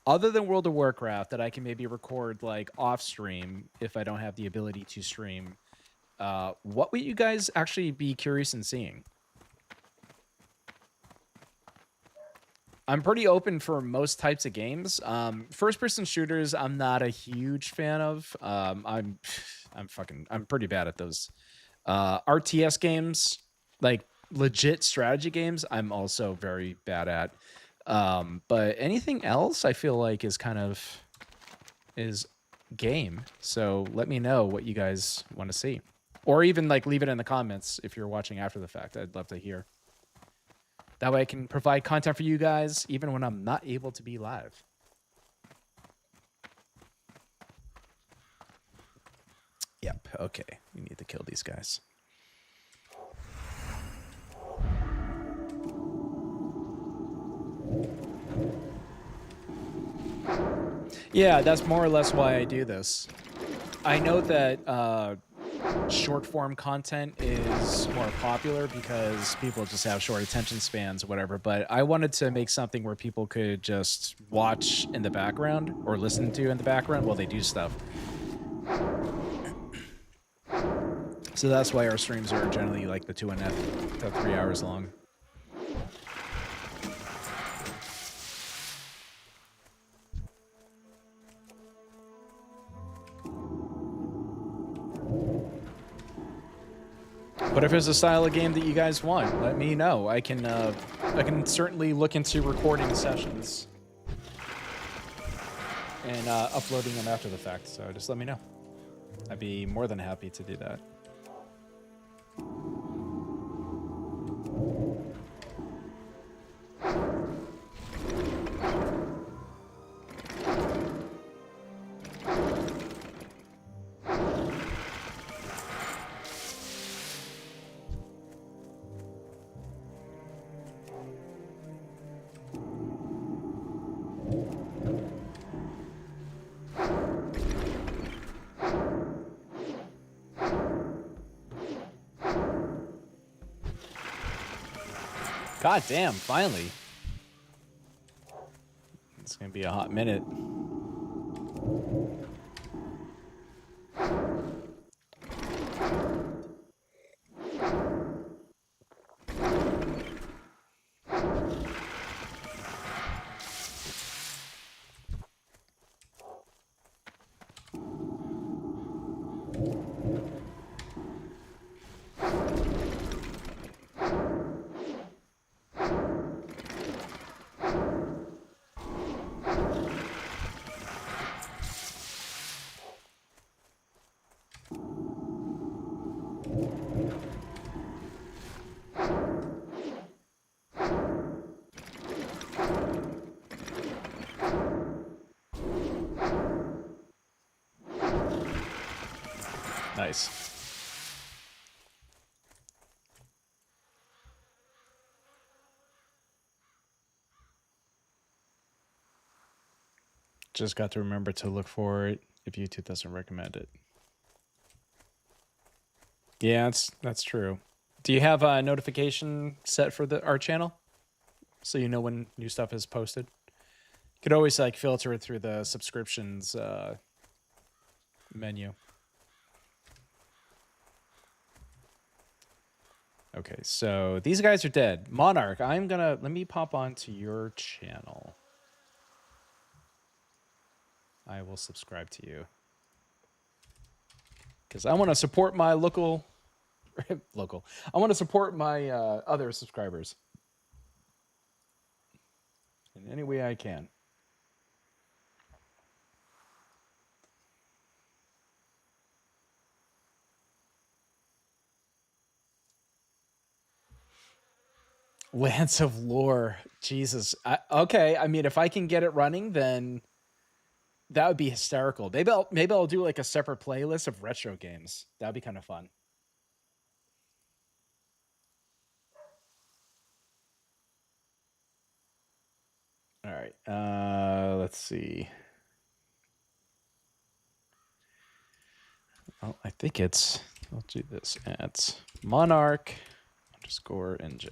other than World of Warcraft that I can maybe record like off stream if I don't have the ability to stream, what would you guys actually be curious in seeing? I'm pretty open for most types of games. First-person shooters, I'm not a huge fan of. I'm pretty bad at those. RTS games, like legit strategy games, I'm also very bad at. But anything else, I feel like is game. So let me know what you guys want to see, or even like leave it in the comments if you're watching after the fact. I'd love to hear. That way I can provide content for you guys even when I'm not able to be live. Yep, okay. We need to kill these guys. Yeah, that's more or less why I do this. I know that short form content is more popular because people just have short attention spans or whatever, but I wanted to make something where people could just watch in the background or listen to in the background while they do stuff. So that's why our streams are generally like the 2.5 to 3 hours long. But if there's a style of game that you guys want, let me know. I can certainly look into recording sessions and uploading them after the fact. So just let me know. I'd be more than happy to do that. God damn, finally. It's gonna be a hot minute. Nice. Just got to remember to look for it if YouTube doesn't recommend it. Yeah, that's true. Do you have a notification set for our channel so you know when new stuff is posted? You could always like filter it through the subscriptions menu. Okay, so these guys are dead. Monarch, let me pop onto your channel. I will subscribe to you. Because I want to support my local. I want to support my other subscribers. In any way I can. Lance of Lore. Jesus. Okay, I mean, if I can get it running, then That would be hysterical. Maybe I'll do like a separate playlist of retro games. That'd be kind of fun. All right. Let's see. Well, I think it's. I'll do this at Monarch_NJ.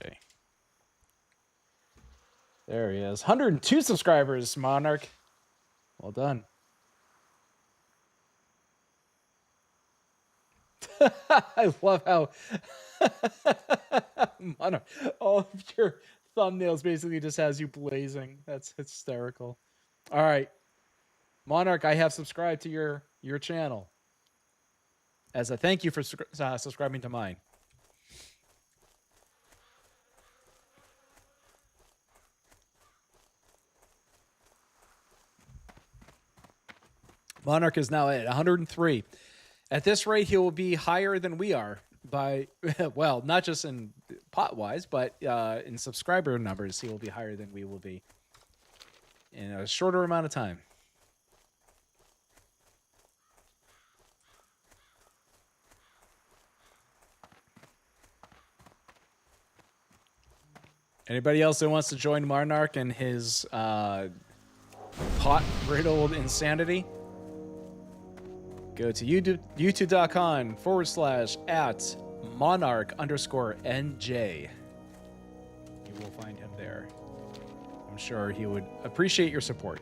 There he is. 102 subscribers, Monarch. Well done. I love how Monarch, all of your thumbnails basically just has you blazing. That's hysterical. All right. Monarch, I have subscribed to your channel as a thank you for subscribing to mine. Monarch is now at 103. At this rate, he will be higher than we are by, well, not just in pot-wise, but in subscriber numbers, he will be higher than we will be in a shorter amount of time. Anybody else that wants to join Monarch and his pot-riddled insanity? Go to youtube.com/@monarch_NJ. You will find him there. I'm sure he would appreciate your support.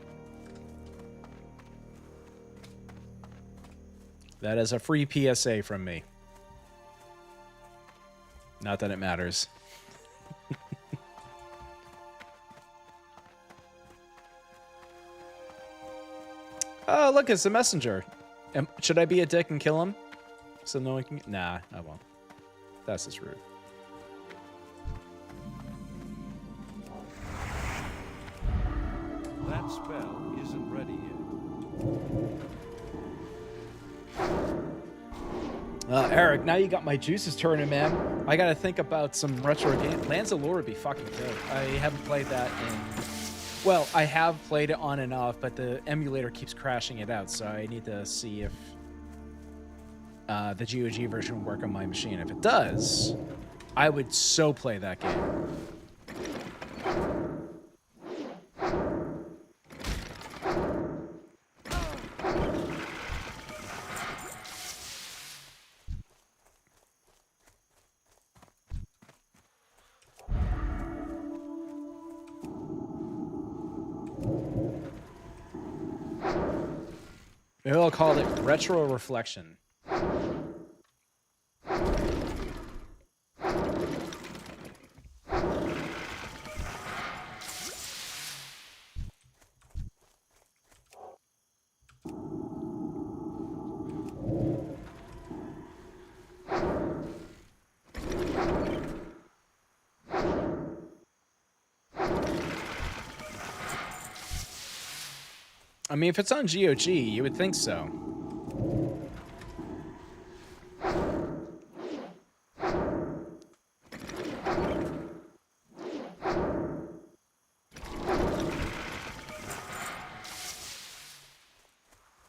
That is a free PSA from me. Not that it matters. Oh, look, it's a messenger. Should I be a dick and kill him? So no one can... Nah, I won't. That's just rude. That spell isn't ready yet. Eric, now you got my juices turning, man. I gotta think about some retro game. Lands of Lore would be fucking good. I haven't played that in... Well, I have played it on and off, but the emulator keeps crashing it out, so I need to see if the GOG version will work on my machine. If it does, I would so play that game. Maybe I'll call it Retro Reflection. I mean, if it's on GOG, you would think so.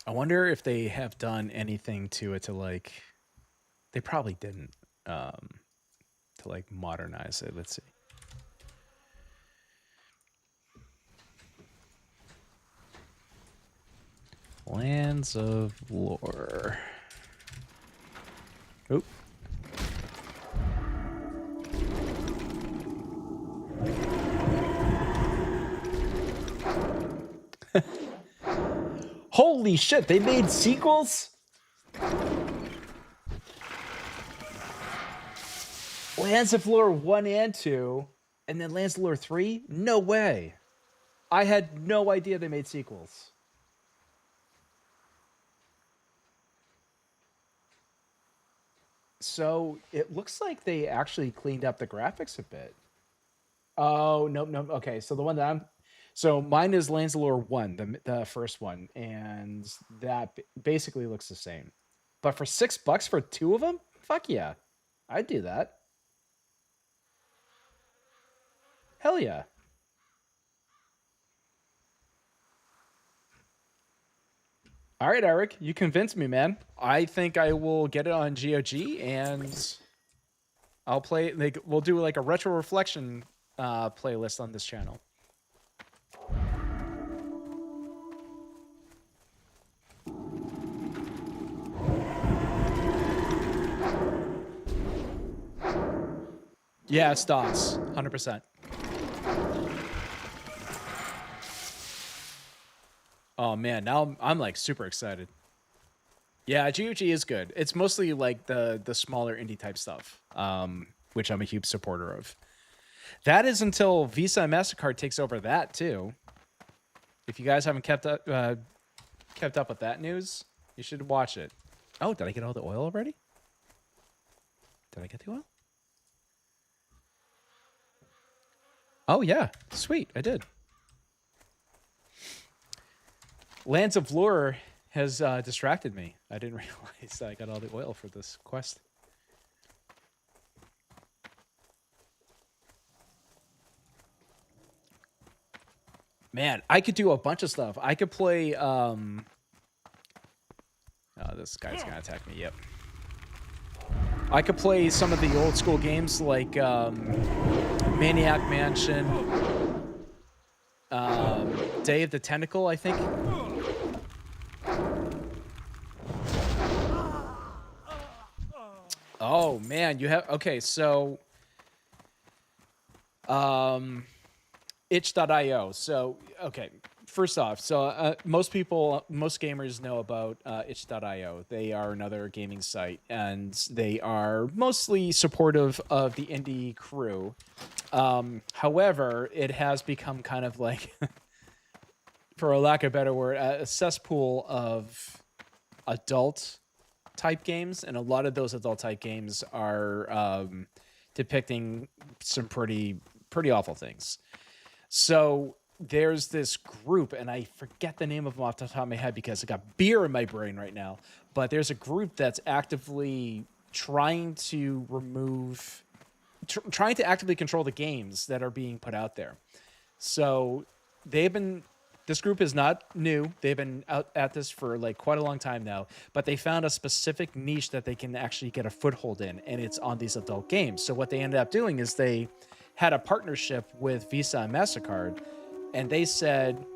I wonder if they have done anything to it to, like... They probably didn't, to, like, modernize it. Let's see. Lands of Lore. Oop. Holy shit, they made sequels? Lands of Lore 1 and 2, and then Lands of Lore 3? No way. I had no idea they made sequels. So it looks like they actually cleaned up the graphics a bit. Oh, no. Okay, so the one that I'm... So mine is Lands of Lore 1, the first one, and that basically looks the same. But for $6 for two of them? Fuck yeah. I'd do that. Hell yeah. All right, Eric, you convinced me, man. I think I will get it on GOG and I'll play. Like, we'll do like a retro reflection playlist on this channel. Yeah, it's DOS, 100%. Oh man, now I'm like super excited. Yeah, GOG is good. It's mostly like the smaller indie type stuff, which I'm a huge supporter of. That is until Visa and MasterCard takes over that too. If you guys haven't kept up with that news, you should watch it. Oh, did I get all the oil already? Did I get the oil? Oh yeah, sweet, I did. Lands of Lure has distracted me. I didn't realize I got all the oil for this quest. Man, I could do a bunch of stuff. I could play. Oh, this guy's gonna attack me. Yep. I could play some of the old school games like Maniac Mansion, Day of the Tentacle, I think. Oh man, you have okay. So, itch.io. So, okay. First off, so most gamers know about itch.io. They are another gaming site, and they are mostly supportive of the indie crew. However, it has become kind of like, for a lack of a better word, a cesspool of adult type games, and a lot of those adult type games are depicting some pretty awful things. So there's this group, and I forget the name of them off the top of my head because I got beer in my brain right now, but there's a group that's actively trying to actively control the games that are being put out there. So this group is not new. They've been out at this for like quite a long time now, but they found a specific niche that they can actually get a foothold in, and it's on these adult games. So what they ended up doing is they had a partnership with Visa and MasterCard, and they said,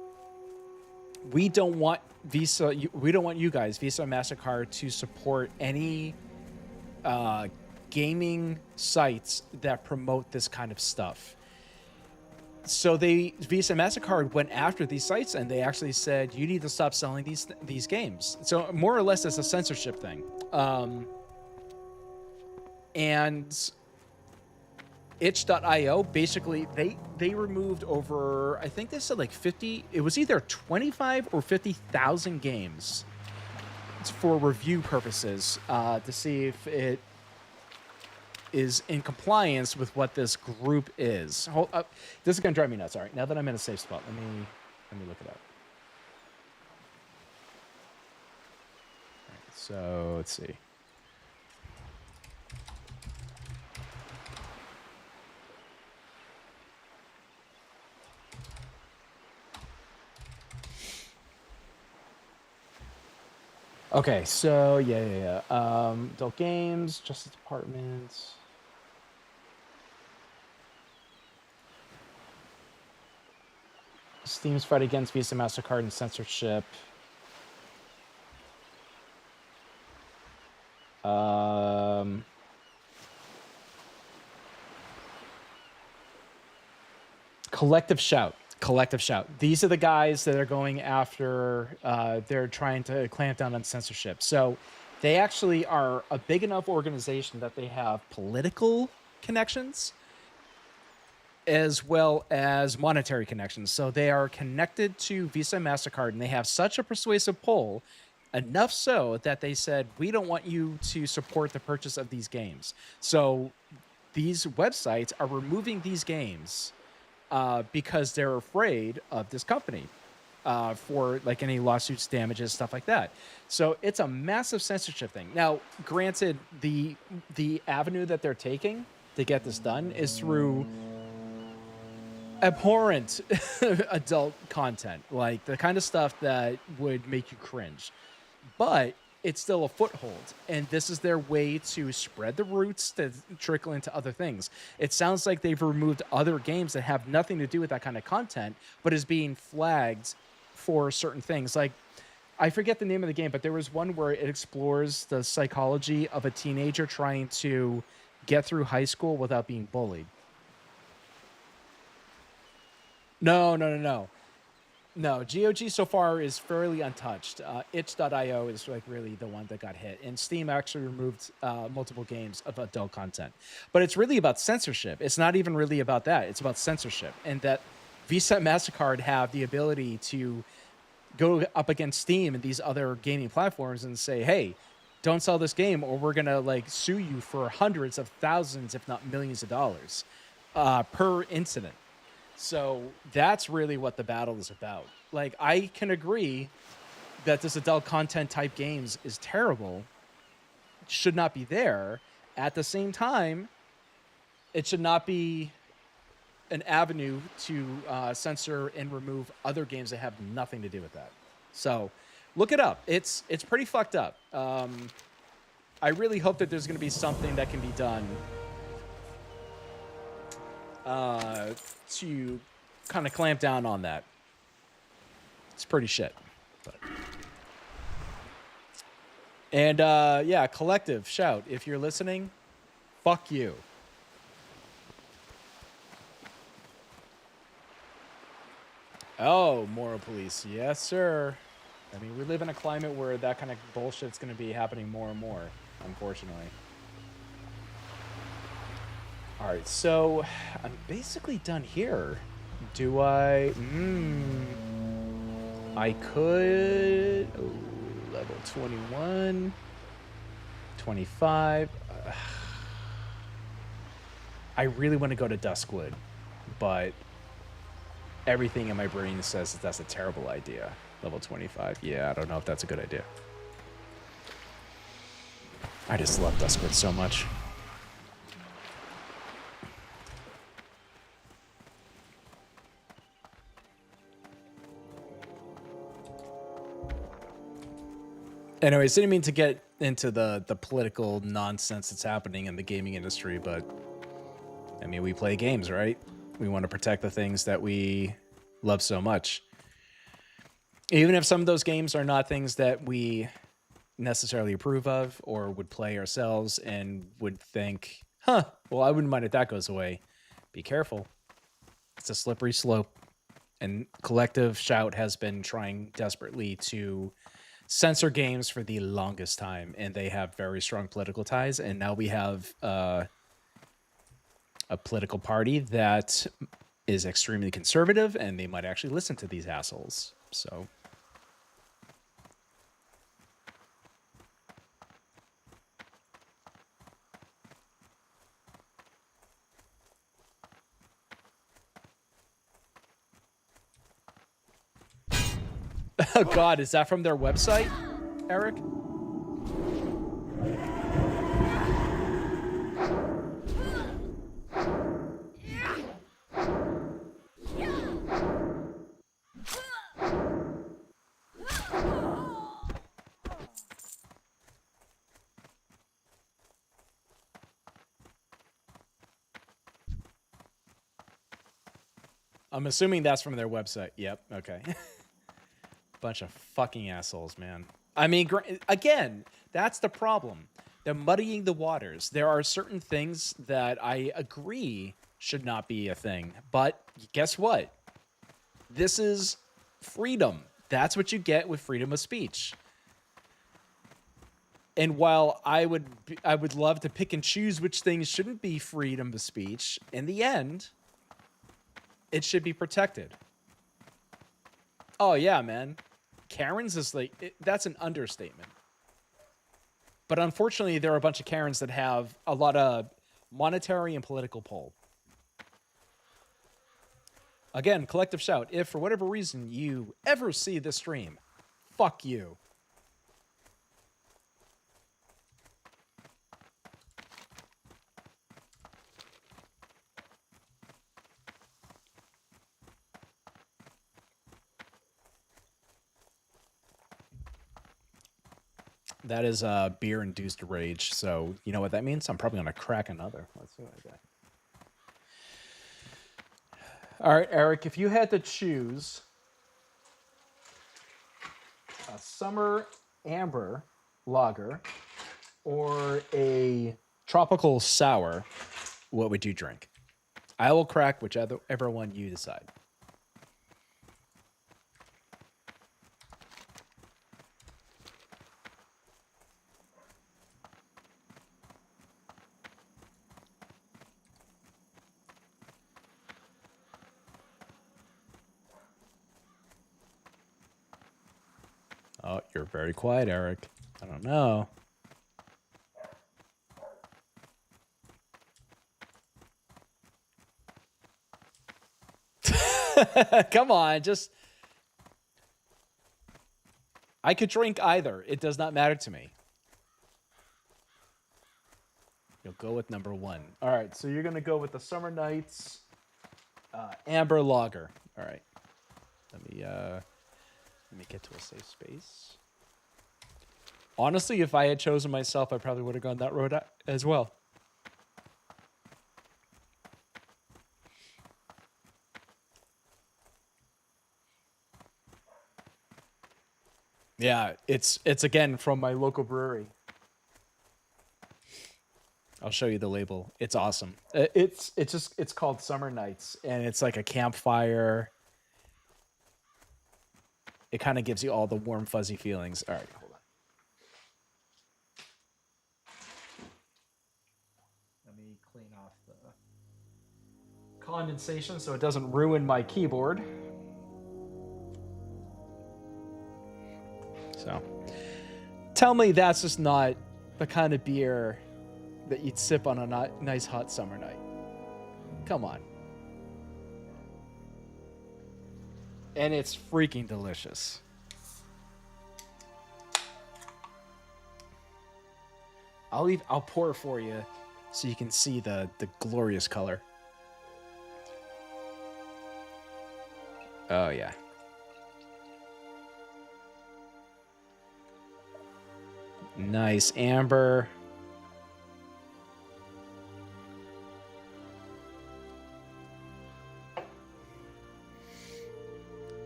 we don't want you guys, Visa and MasterCard, to support any gaming sites that promote this kind of stuff. So Visa and MasterCard went after these sites, and they actually said, you need to stop selling these games. So more or less it's a censorship thing. And itch.io, basically they removed over, I think they said like 50, it was either 25 or 50,000 games for review purposes, to see if it is in compliance with what this group is. Hold up. This is gonna drive me nuts. All right, now that I'm in a safe spot, let me look it up. All right, so let's see. Okay, so yeah. Adult games, Justice Department. Steam's fight against Visa, MasterCard, and censorship. Collective Shout. These are the guys that are going after, they're trying to clamp down on censorship. So they actually are a big enough organization that they have political connections as well as monetary connections. So they are connected to Visa and MasterCard, and they have such a persuasive pull, enough so that they said, we don't want you to support the purchase of these games. So these websites are removing these games because they're afraid of this company for like any lawsuits, damages, stuff like that. So it's a massive censorship thing. Now, granted, the avenue that they're taking to get this done is through abhorrent adult content, like the kind of stuff that would make you cringe. but it's still a foothold. And this is their way to spread the roots to trickle into other things. It sounds like they've removed other games that have nothing to do with that kind of content, but is being flagged for certain things. Like, I forget the name of the game, but there was one where it explores the psychology of a teenager trying to get through high school without being bullied. No. No, GOG so far is fairly untouched. Itch.io is like really the one that got hit, and Steam actually removed multiple games of adult content. But it's really about censorship. It's not even really about that. It's about censorship, and that Visa and MasterCard have the ability to go up against Steam and these other gaming platforms and say, hey, don't sell this game or we're going to like sue you for hundreds of thousands, if not millions of dollars per incident. So that's really what the battle is about. Like, I can agree that this adult content type games is terrible, should not be there. At the same time, it should not be an avenue to censor and remove other games that have nothing to do with that. So look it up. It's pretty fucked up. I really hope that there's going to be something that can be done to kind of clamp down on that. It's pretty shit. But. And yeah, Collective, shout. If you're listening, fuck you. Oh, moral police. Yes, sir. I mean, we live in a climate where that kind of bullshit's going to be happening more and more, unfortunately. All right, so I'm basically done here. Do I... I could... Oh, level 21. 25. I really want to go to Duskwood, but everything in my brain says that that's a terrible idea. Level 25. Yeah, I don't know if that's a good idea. I just love Duskwood so much. Anyways, didn't mean to get into the political nonsense that's happening in the gaming industry, but I mean, we play games, right? We want to protect the things that we love so much. Even if some of those games are not things that we necessarily approve of or would play ourselves and would think, well, I wouldn't mind if that goes away. Be careful. It's a slippery slope. And Collective Shout has been trying desperately to censor games for the longest time, and they have very strong political ties. And now we have a political party that is extremely conservative, and they might actually listen to these assholes. So... Oh God, is that from their website, Eric? I'm assuming that's from their website. Yep, okay. Bunch of fucking assholes, man. I mean, again, that's the problem. They're muddying the waters. There are certain things that I agree should not be a thing. But guess what? This is freedom. That's what you get with freedom of speech. And while I would love to pick and choose which things shouldn't be freedom of speech, in the end, it should be protected. Oh, yeah, man. Karens is like, that's an understatement. But unfortunately, there are a bunch of Karens that have a lot of monetary and political pull. Again, Collective Shout, if for whatever reason you ever see this stream, fuck you. That is beer-induced rage. So you know what that means? I'm probably gonna crack another. Let's see what I got. All right, Eric, if you had to choose a summer amber lager or a tropical sour, what would you drink? I will crack whichever one you decide. Oh, you're very quiet, Eric. I don't know. Come on, just... I could drink either. It does not matter to me. You'll go with number one. All right, so you're going to go with the Summer Nights Amber Lager. All right. Let me get to a safe space. Honestly, if I had chosen myself, I probably would have gone that road as well. Yeah, it's again from my local brewery. I'll show you the label. It's awesome. It's called Summer Nights, and it's like a campfire. It kind of gives you all the warm, fuzzy feelings. All right, hold on. Let me clean off the condensation so it doesn't ruin my keyboard. So, tell me that's just not the kind of beer that you'd sip on a nice hot summer night. Come on. And it's freaking delicious. I'll pour for you so you can see the glorious color. Oh yeah. Nice amber.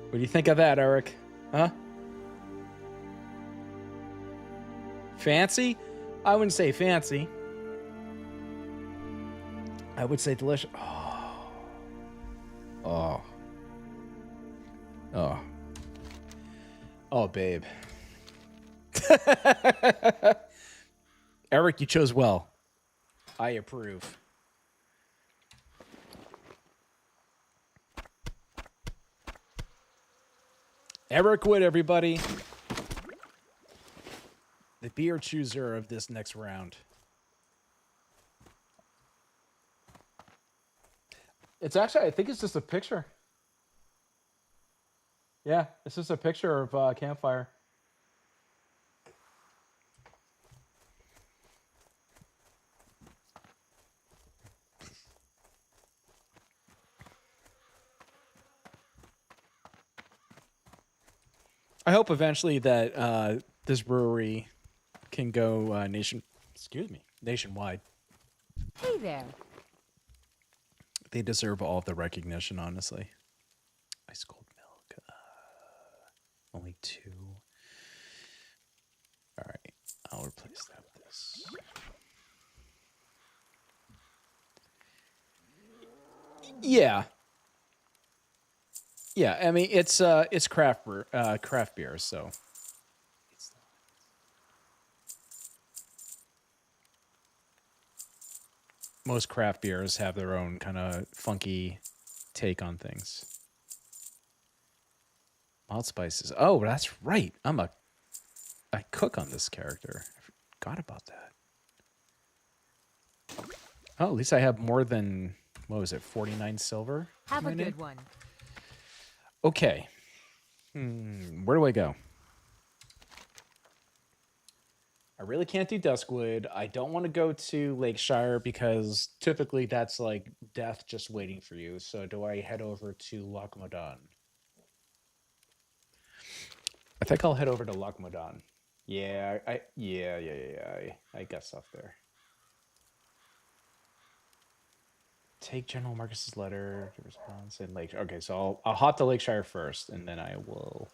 What do you think of that, Eric? Huh? Fancy? I wouldn't say fancy. I would say delicious. Oh. Oh. Oh. Oh, babe. Eric, you chose well. I approve. Eric Wood, everybody. The beer chooser of this next round. It's actually, I think it's just a picture. Yeah, it's just a picture of campfire. I hope eventually that this brewery can go nationwide. Hey there. They deserve all of the recognition, honestly. Ice cold milk. Only 2. All right, I'll replace that with this. Yeah. Yeah, I mean it's craft beer, so most craft beers have their own kind of funky take on things. Mild spices. Oh, that's right. I cook on this character. I forgot about that. Oh, at least I have more than, what was it, 49 silver? Have a good one. Okay. Where do I go? I really can't do Duskwood. I don't want to go to Lakeshire because typically that's like death just waiting for you. So do I head over to Loch Modan? I think I'll head over to Loch Modan. Yeah, I got stuff there. Take General Marcus's letter, give response in Lake. Okay, so I'll hop to Lakeshire first, and then I will.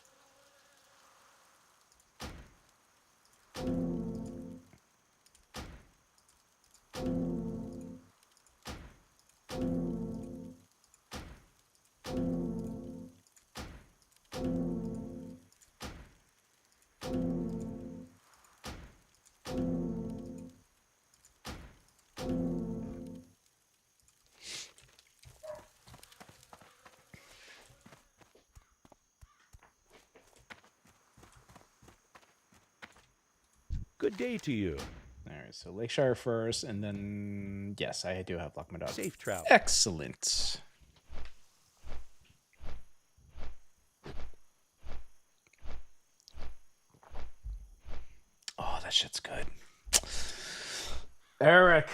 Good day to you. All right, so Lakeshire first, and then yes, I do have Lockmadog. Safe travel. Excellent. Oh, that shit's good. Eric.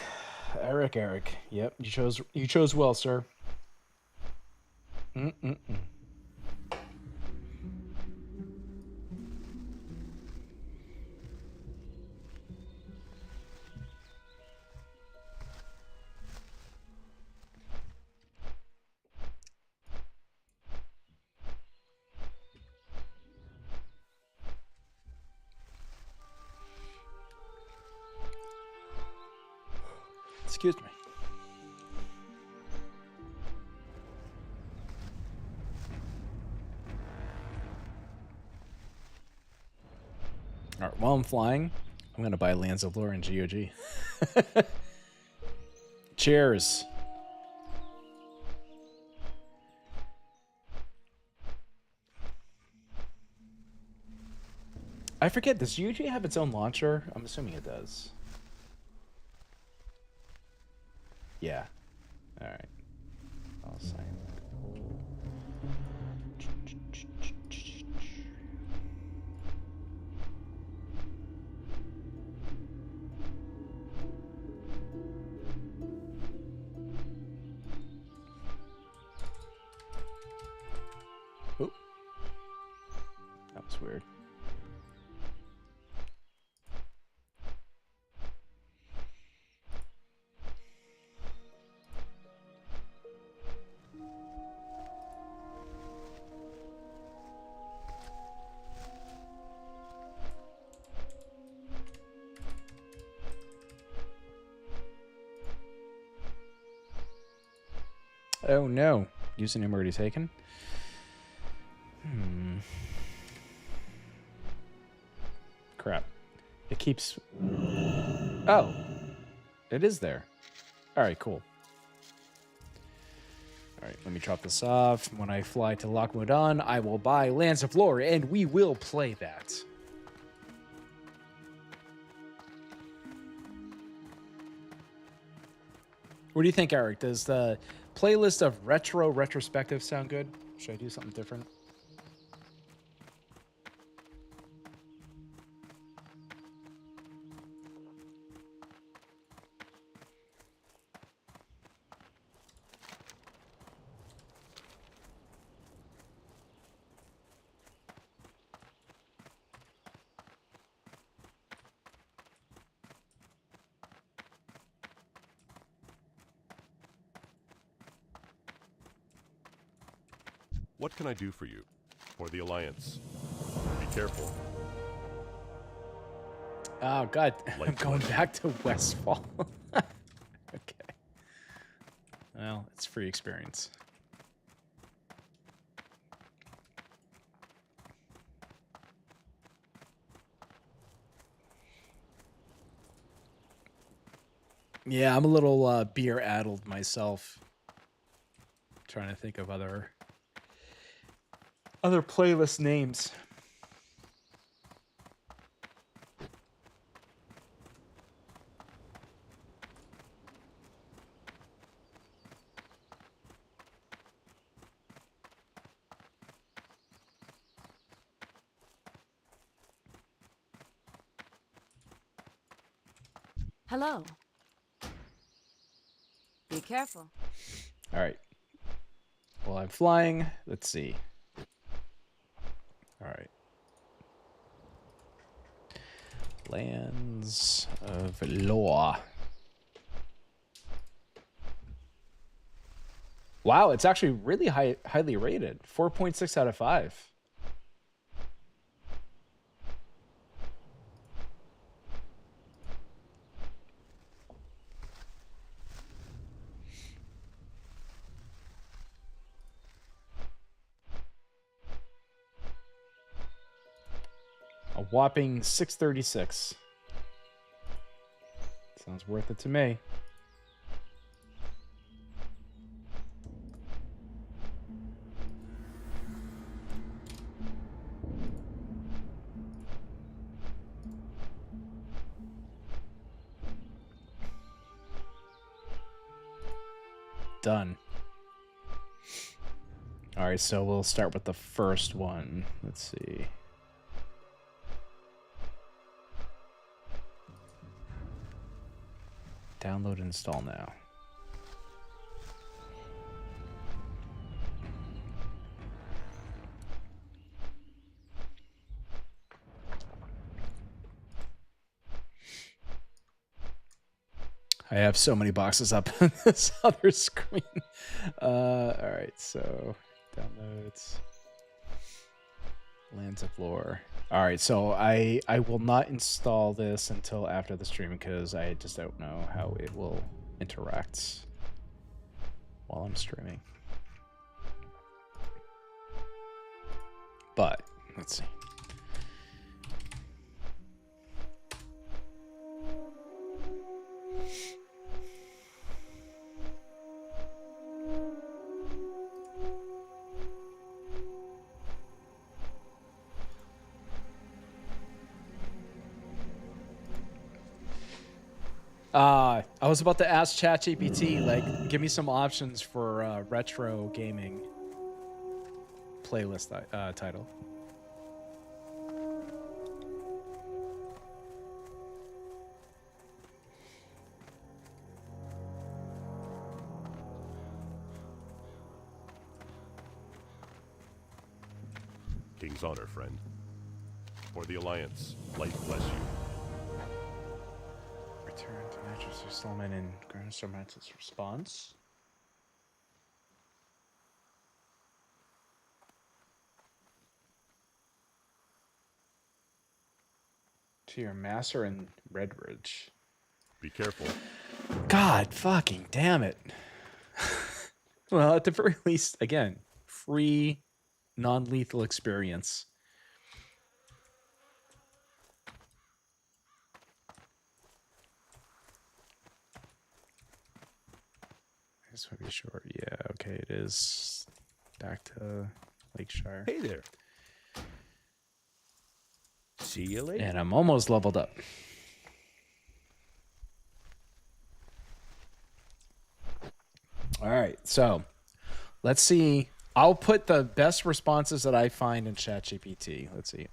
Yep, you chose well, sir. Excuse me. All right, while I'm flying, I'm going to buy Lands of Lore and GOG. Cheers. I forget, does GOG have its own launcher? I'm assuming it does. Yeah. All right. I'll sign. Oh, that was weird. Oh no, username already taken. Crap. It keeps... Oh. It is there. Alright, cool. Alright, let me drop this off. When I fly to Lockmudan, I will buy Lands of Lore, and we will play that. What do you think, Eric? Does the playlist of retro retrospective sound good? Should I do something different? What can I do for you? For the Alliance? Be careful. Oh, God. I'm Like going what? back to Westfall. Okay. Well, it's free experience. Yeah, I'm a little beer-addled myself. Trying to think of other playlist names. Hello. Be careful. All right. Well, I'm flying. Let's see. All right. Lands of Lore. Wow, it's actually really highly rated. 4.6 out of 5. A whopping 636. Sounds worth it to me. Done. All right, so we'll start with the first one. Let's see. Download and install now. I have so many boxes up on this other screen. All right, so downloads. Lands of Lore. All right, so I will not install this until after the stream because I just don't know how it will interact while I'm streaming. But let's see. I was about to ask ChatGPT, like, give me some options for retro gaming playlist title. King's honor, friend. For the Alliance, life bless you. Return to Manchester Stallman and Grandmaster Mantis response. To your master in Redridge. Be careful. God fucking damn it. Well, at the very least, again, free non-lethal experience. I just want to be sure. Yeah, okay, it is back to Lakeshire. Hey there. See you later. And I'm almost leveled up. All right, so let's see. I'll put the best responses that I find in ChatGPT. Let's see.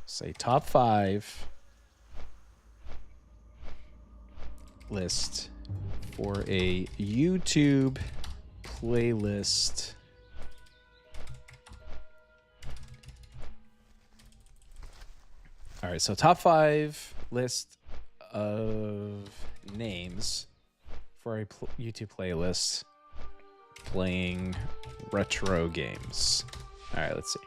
Say top 5 list for a YouTube playlist. All right, so top 5 list of names for a YouTube playlist playing retro games. All right, let's see.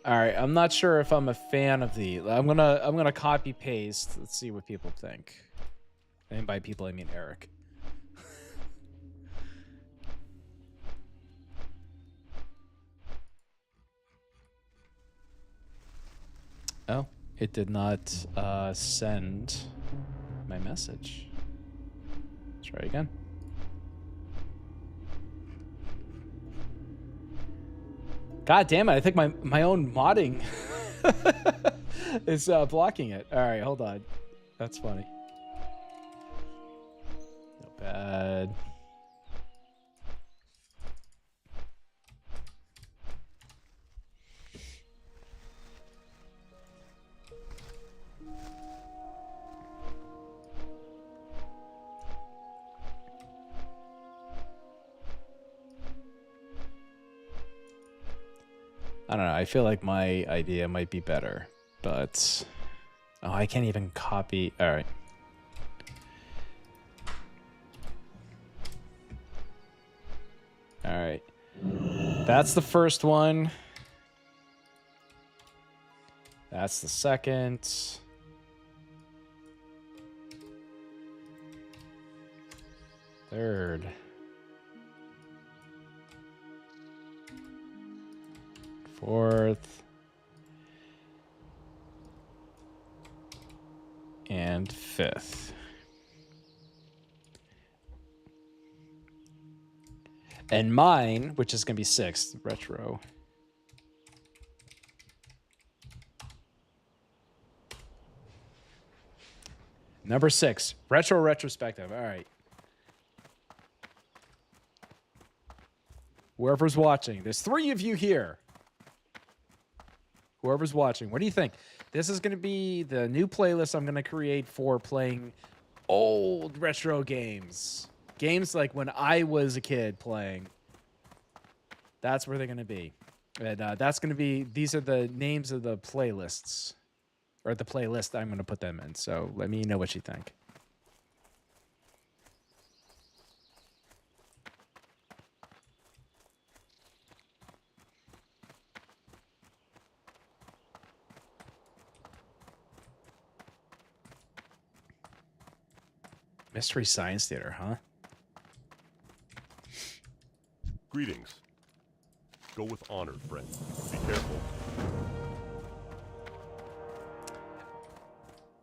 All right, I'm not sure if I'm a fan of the. I'm gonna copy paste. Let's see what people think. And by people, I mean Eric. Oh, it did not send my message. Let's try again. God damn it, I think my own modding is blocking it. All right, hold on. That's funny. Not bad. I don't know. I feel like my idea might be better, but oh, I can't even copy. All right. All right. That's the first one. That's the second. Third. Fourth. And fifth. And mine, which is going to be sixth, retro. Number 6, retro retrospective. All right. Whoever's watching, there's 3 of you here. Whoever's watching, what do you think? This is going to be the new playlist I'm going to create for playing old retro games. Games like when I was a kid playing. That's where they're going to be. And that's going to be, these are the names of the playlists. Or the playlist I'm going to put them in. So let me know what you think. Mystery Science Theater, huh? Greetings. Go with honor, friend. Be careful.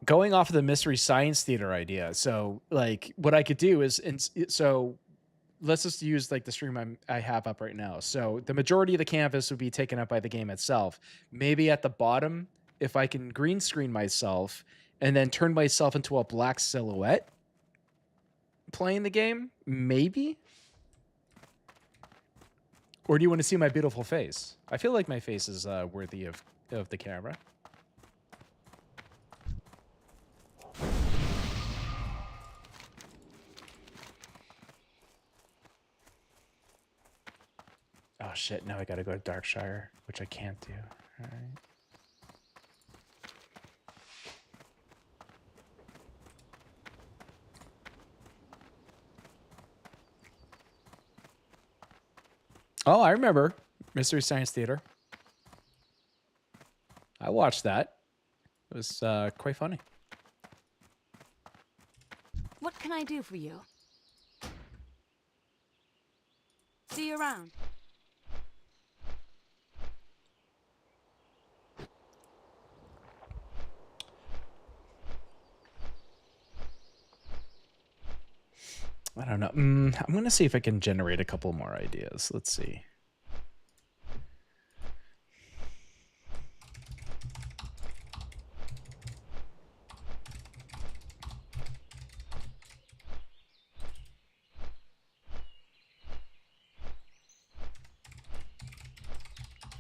Going off of the Mystery Science Theater idea, so like what I could do is, so let's just use like the stream I have up right now. So the majority of the canvas would be taken up by the game itself. Maybe at the bottom, if I can green screen myself and then turn myself into a black silhouette playing the game, maybe? Or do you want to see my beautiful face? I feel like my face is worthy of the camera. Oh shit, now I gotta go to Darkshire, which I can't do. All right. Oh, I remember Mystery Science Theater. I watched that. It was quite funny. What can I do for you? See you around. I don't know. I'm going to see if I can generate a couple more ideas. Let's see.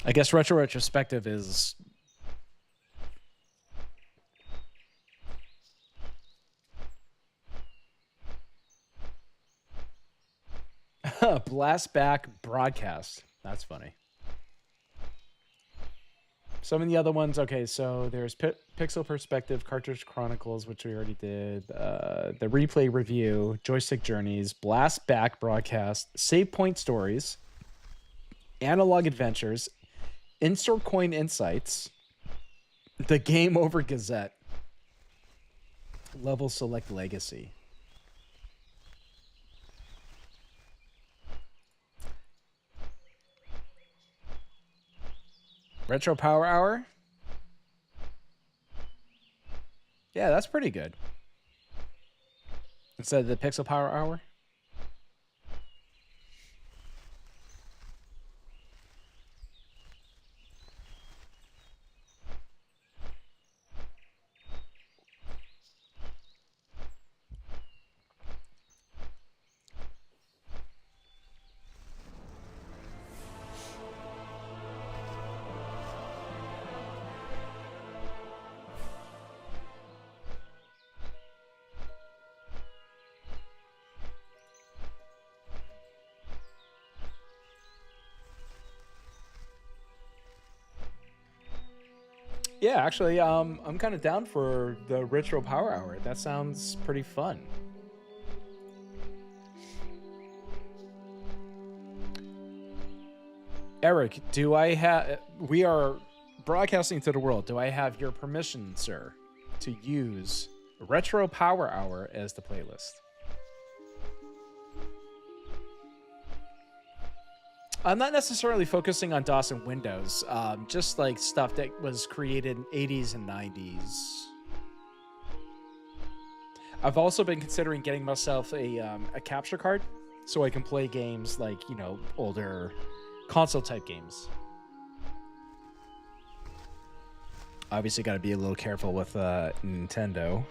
I guess retro retrospective is blast back broadcast. That's funny. Some of the other ones, okay, so there's Pixel Perspective, Cartridge Chronicles, which we already did, the Replay Review, Joystick Journeys, Blast Back Broadcast, Save Point Stories, Analog Adventures, Insert Coin Insights, the Game Over Gazette, Level Select Legacy. Retro Power Hour? Yeah, that's pretty good. Instead of the Pixel Power Hour? Yeah, actually, I'm kind of down for the retro power hour. That sounds pretty fun. Eric, do I have? We are broadcasting to the world. Do I have your permission, sir, to use retro power hour as the playlist? I'm not necessarily focusing on DOS and Windows, just like stuff that was created in 80s and 90s. I've also been considering getting myself a capture card so I can play games like, you know, older console type games. Obviously, got to be a little careful with Nintendo.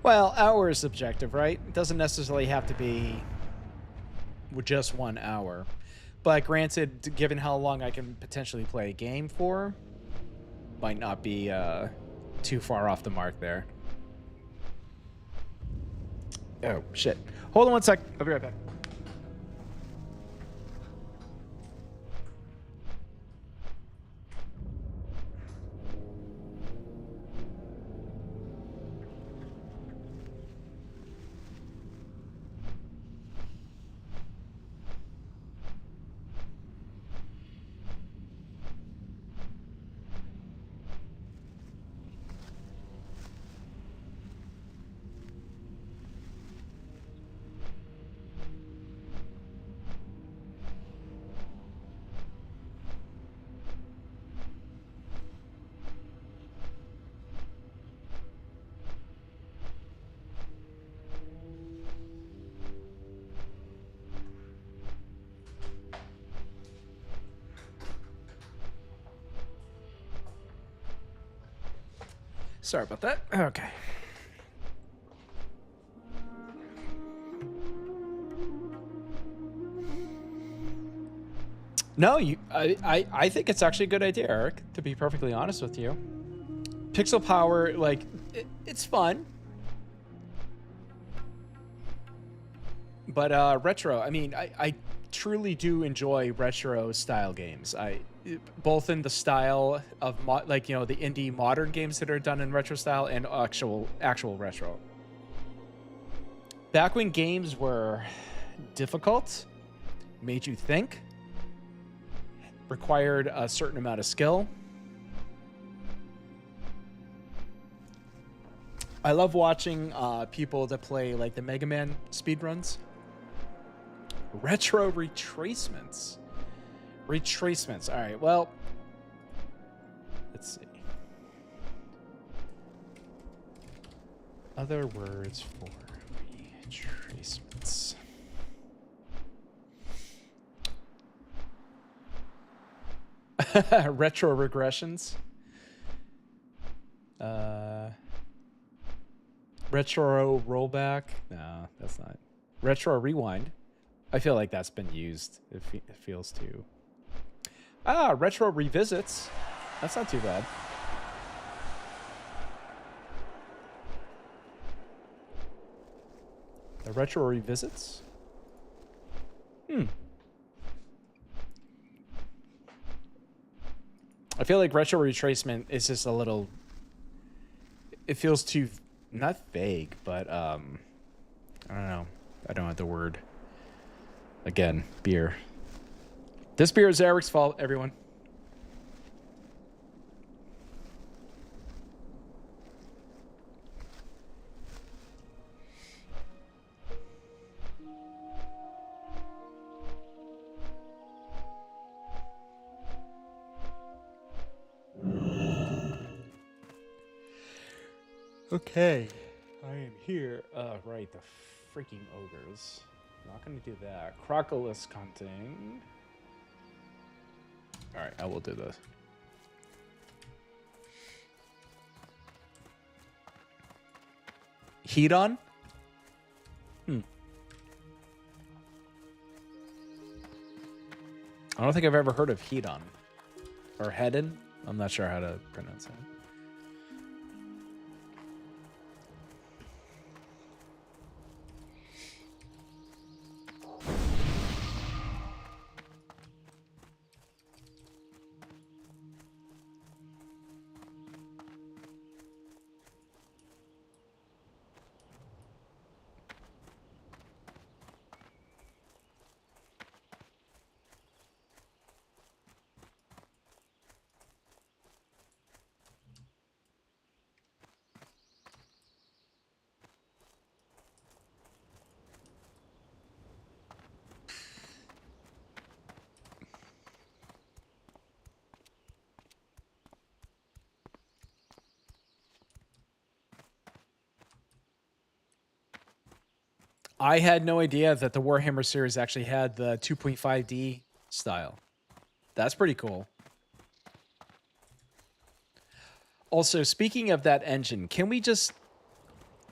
Well, hour is subjective, right? It doesn't necessarily have to be just 1 hour. But granted, given how long I can potentially play a game for, might not be too far off the mark there. Oh, shit. Hold on one sec. I'll be right back. Sorry about that. Okay. No, I think it's actually a good idea, Eric, to be perfectly honest with you. Pixel power, like, it's fun. But retro, I mean, I truly do enjoy retro style games. Both in the style of like, you know, the indie modern games that are done in retro style and actual retro. Back when games were difficult, made you think, required a certain amount of skill. I love watching people that play like the Mega Man speedruns. Retro retracements. Retracements. All right, well, let's see. Other words for retracements. Retro regressions. Retro rollback. No, that's not. Retro rewind. I feel like that's been used. It feels too. Retro revisits. That's not too bad. The retro revisits? I feel like retro retracement is just a little... It feels too... Not vague, but, I don't know. I don't have the word. Again, beer. This beer is Eric's fault, everyone. Okay, I am here. Right, the freaking ogres. Not going to do that. Crocolisk hunting. All right, I will do this. Heat on? I don't think I've ever heard of heat on. Or headed. I'm not sure how to pronounce it. I had no idea that the Warhammer series actually had the 2.5D style. That's pretty cool. Also, speaking of that engine, can we just...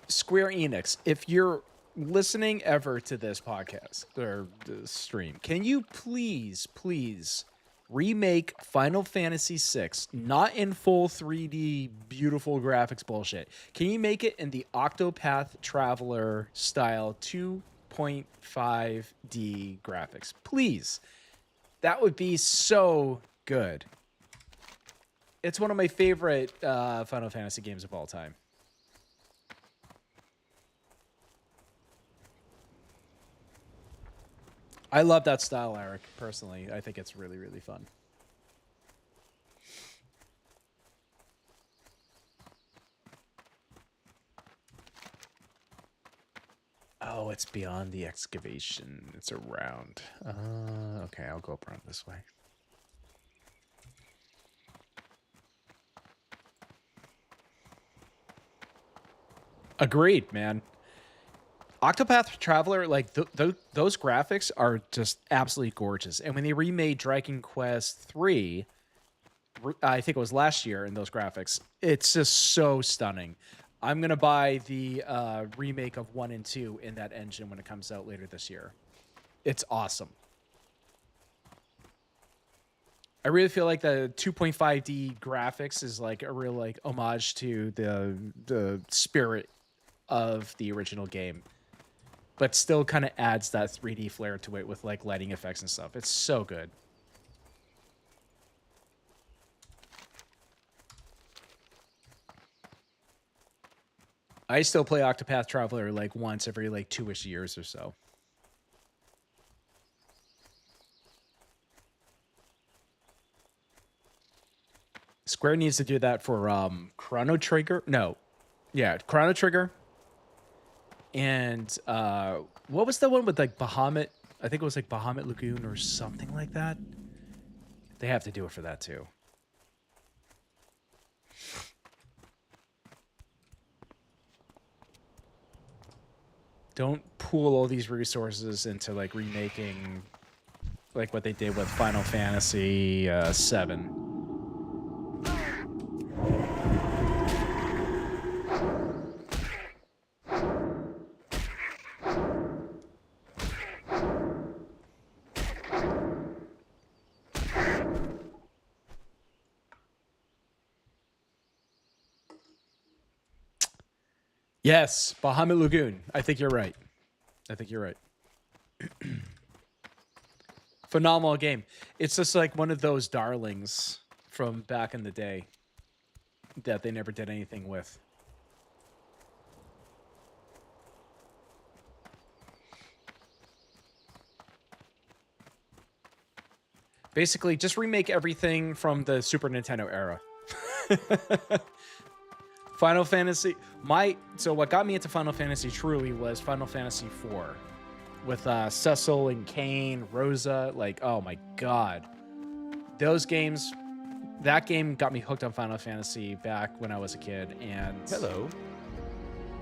Square Enix, if you're listening ever to this podcast or stream, can you please remake Final Fantasy VI, not in full 3D beautiful graphics bullshit. Can you make it in the Octopath Traveler style 2.5D graphics? Please. That would be so good. It's one of my favorite Final Fantasy games of all time. I love that style, Eric, personally. I think it's really, really fun. Oh, it's beyond the excavation. It's around. Okay, I'll go up around this way. Agreed, man. Octopath Traveler, like those graphics are just absolutely gorgeous. And when they remade Dragon Quest III, I think it was last year in those graphics, it's just so stunning. I'm going to buy the remake of 1 and 2 in that engine when it comes out later this year. It's awesome. I really feel like the 2.5D graphics is like a real like homage to the spirit of the original game, but still kind of adds that 3D flair to it with like lighting effects and stuff. It's so good. I still play Octopath Traveler like once every like 2-ish years or so. Square needs to do that for Chrono Trigger. No. Yeah, Chrono Trigger. And what was the one with like Bahamut? I think it was like Bahamut Lagoon or something like that. They have to do it for that too. Don't pool all these resources into like remaking like what they did with Final Fantasy VII. Yes, Bahamut Lagoon. I think you're right. Phenomenal game. It's just like one of those darlings from back in the day that they never did anything with. Basically, just remake everything from the Super Nintendo era. Final Fantasy, so what got me into Final Fantasy truly was Final Fantasy IV with Cecil and Kain, Rosa, like, oh my God. Those games, that game got me hooked on Final Fantasy back when I was a kid, and Hello.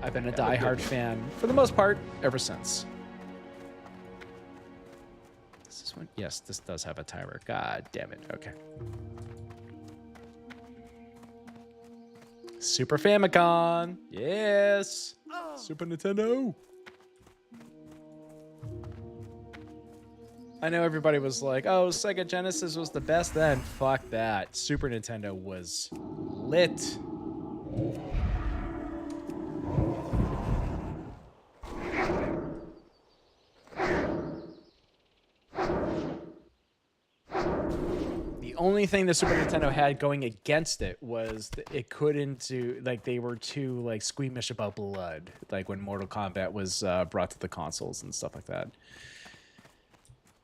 I've been a diehard fan for the most part ever since. Does this one? Yes, this does have a timer. God damn it. Okay. Super Famicom. Yes. Super Nintendo. I know everybody was like, oh, Sega Genesis was the best then. Fuck that. Super Nintendo was lit. The only thing the Super Nintendo had going against it was it couldn't do, like, they were too, like, squeamish about blood, like when Mortal Kombat was brought to the consoles and stuff like that.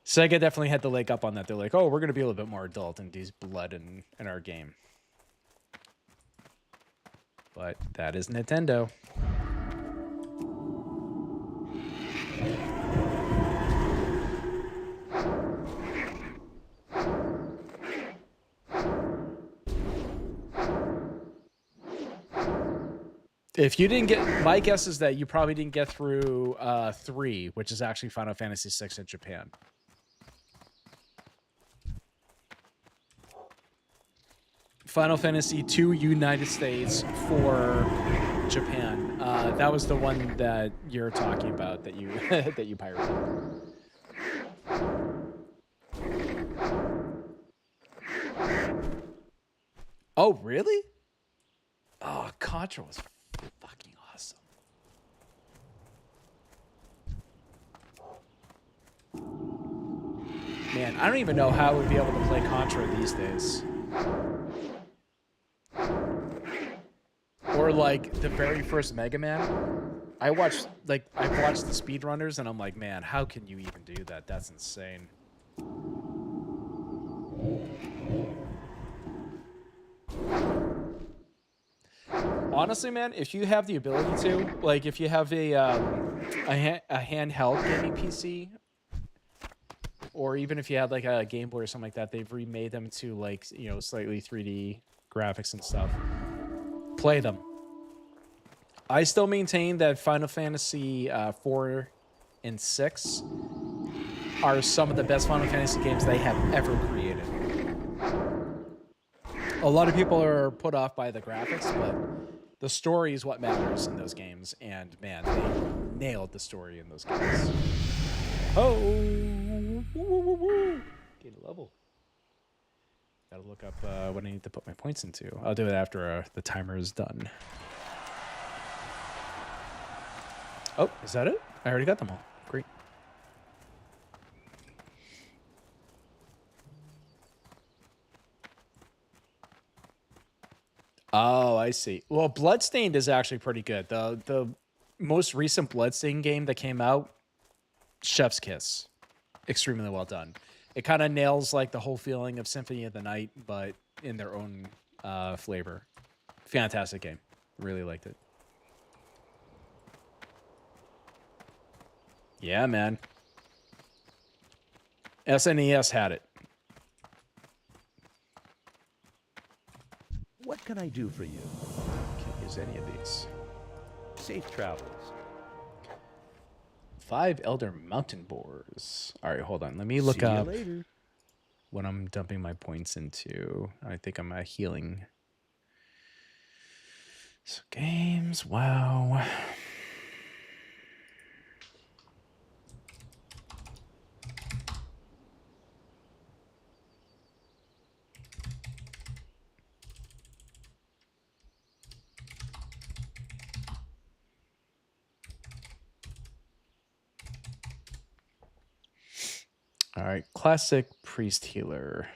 Sega definitely had the leg up on that. They're like, oh, we're going to be a little bit more adult and use blood in our game. But that is Nintendo. If you didn't get, my guess is that you probably didn't get through 3, which is actually Final Fantasy VI in Japan. Final Fantasy 2 United States for Japan. That was the one that you're talking about that you that you pirated. Oh, really? Oh, Contra was fucking awesome. Man, I don't even know how I would be able to play Contra these days. Or like the very first Mega Man. I've watched the speedrunners and I'm like, man, how can you even do that? That's insane. Honestly, man, if you have the ability to, like, if you have a handheld gaming PC, or even if you had like a Game Boy or something like that, they've remade them to, like, you know, slightly 3D graphics and stuff. Play them. I still maintain that Final Fantasy 4 and 6 are some of the best Final Fantasy games they have ever created. A lot of people are put off by the graphics, but the story is what matters in those games, and man, they nailed the story in those games. Oh, gain a level. Gotta look up what I need to put my points into. I'll do it after the timer is done. Oh, is that it? I already got them all. Great. Oh, I see. Well, Bloodstained is actually pretty good. The most recent Bloodstained game that came out, chef's kiss. Extremely well done. It kind of nails like the whole feeling of Symphony of the Night, but in their own flavor. Fantastic game. Really liked it. Yeah, man. SNES had it. What can I do for you? Can't use any of these. Safe travels. 5 Elder Mountain Boars. All right, hold on. Let me look See you up later. what I'm dumping my points into. I think I'm healing. So games, WoW. All right, classic priest healer.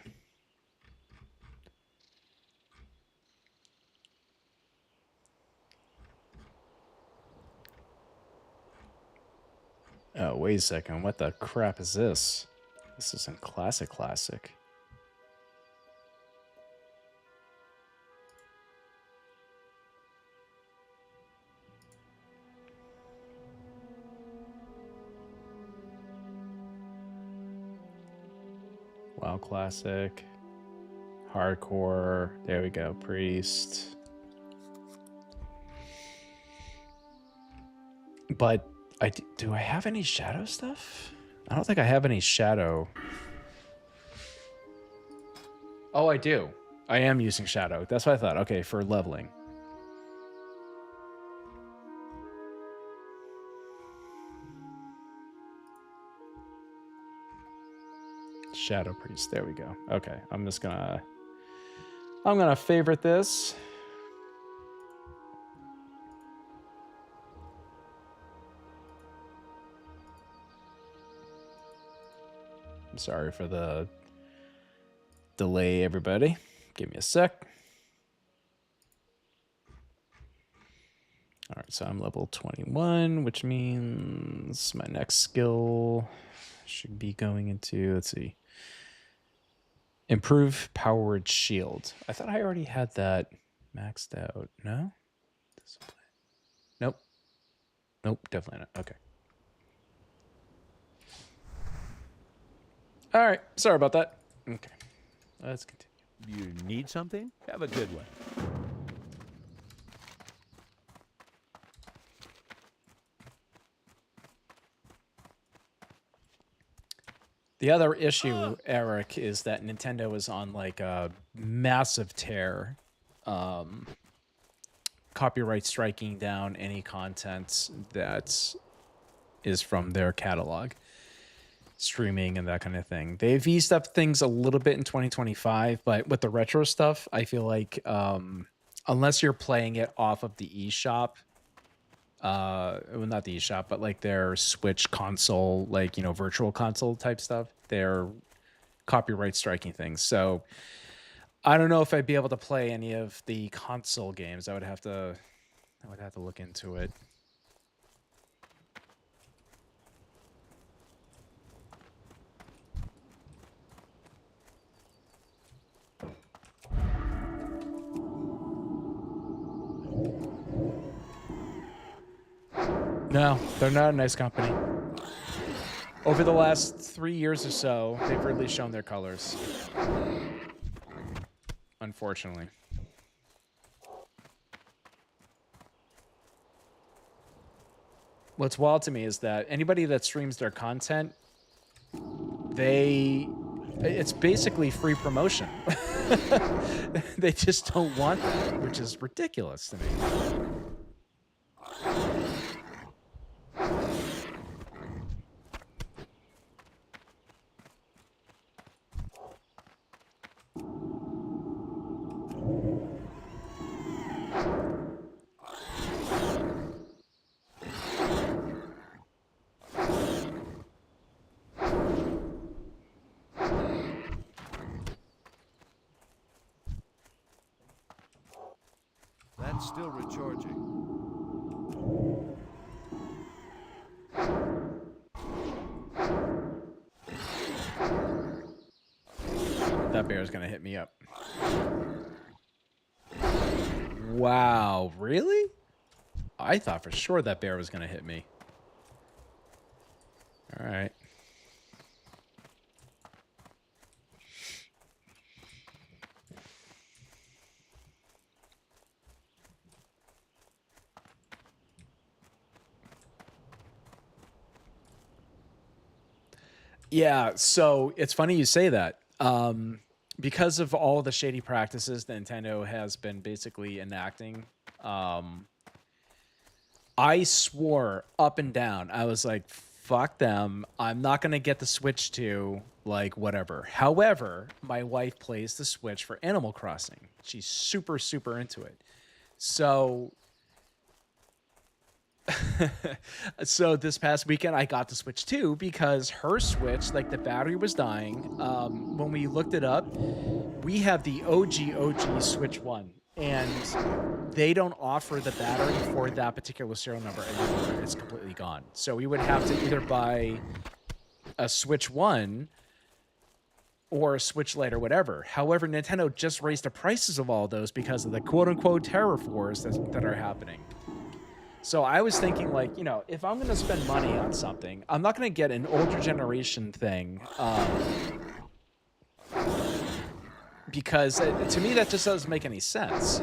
Oh, wait a second. What the crap is this? This isn't classic. WoW classic. Hardcore. There we go. Priest. But do I have any shadow stuff? I don't think I have any shadow. Oh, I do. I am using shadow. That's what I thought. Okay, for leveling. Shadow priest. There we go. Okay, I'm gonna favorite this. I'm sorry for the delay, everybody. Give me a sec. All right, so I'm level 21, which means my next skill should be going into, let's see, improve powered shield. I thought I already had that maxed out. No? Discipline. Nope. Nope, definitely not. Okay. All right, sorry about that. Okay, let's continue. You need something? Have a good one. The other issue, Eric, is that Nintendo is on like a massive tear, copyright striking down any content that is from their catalog, streaming and that kind of thing. They've eased up things a little bit in 2025, but with the retro stuff, I feel like unless you're playing it off of the eShop, well, not the eShop, but like their Switch console, like, you know, virtual console type stuff, they're copyright striking things. So I don't know if I'd be able to play any of the console games. I would have to look into it. No, they're not a nice company. Over the last 3 years or so, they've really shown their colors. Unfortunately. What's wild to me is that anybody that streams their content, it's basically free promotion. They just don't want that, which is ridiculous to me. That's still recharging. That bear's gonna hit me up. Wow, really? I thought for sure that bear was gonna hit me. All right. Yeah, so it's funny you say that. Because of all the shady practices that Nintendo has been basically enacting, I swore up and down. I was like, fuck them. I'm not going to get the Switch 2, like, whatever. However, my wife plays the Switch for Animal Crossing. She's super, super into it. So... so this past weekend I got the Switch 2 because her Switch, like, the battery was dying. When we looked it up, we have the OG Switch 1, and they don't offer the battery for that particular serial number anymore. It's completely gone. So we would have to either buy a Switch 1 or a Switch Lite or whatever. However, Nintendo just raised the prices of all those because of the quote-unquote tariff wars that are happening. So I was thinking, like, you know, if I'm going to spend money on something, I'm not going to get an older generation thing, because to me that just doesn't make any sense.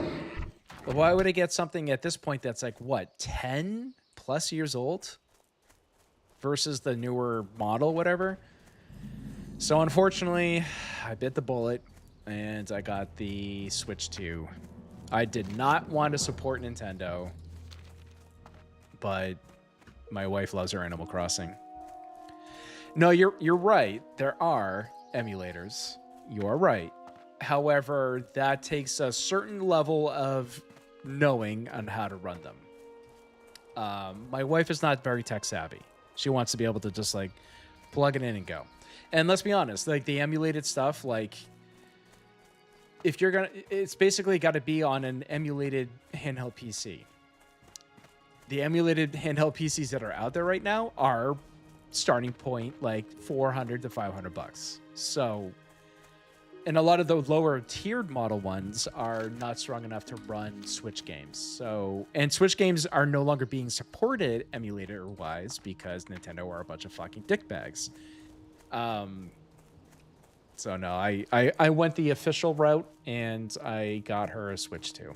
But why would I get something at this point that's like, what, 10 plus years old versus the newer model, whatever. So unfortunately, I bit the bullet and I got the Switch 2. I did not want to support Nintendo, but my wife loves her Animal Crossing. No, you're right. There are emulators. You are right. However, that takes a certain level of knowing on how to run them. My wife is not very tech savvy. She wants to be able to just like plug it in and go. And let's be honest, like the emulated stuff, like if you're gonna, it's basically got to be on an emulated handheld PC. The emulated handheld PCs that are out there right now are starting point like $400 to $500. So, and a lot of the lower tiered model ones are not strong enough to run Switch games. So, and Switch games are no longer being supported emulator wise because Nintendo are a bunch of fucking dickbags. So no, I went the official route and I got her a Switch 2.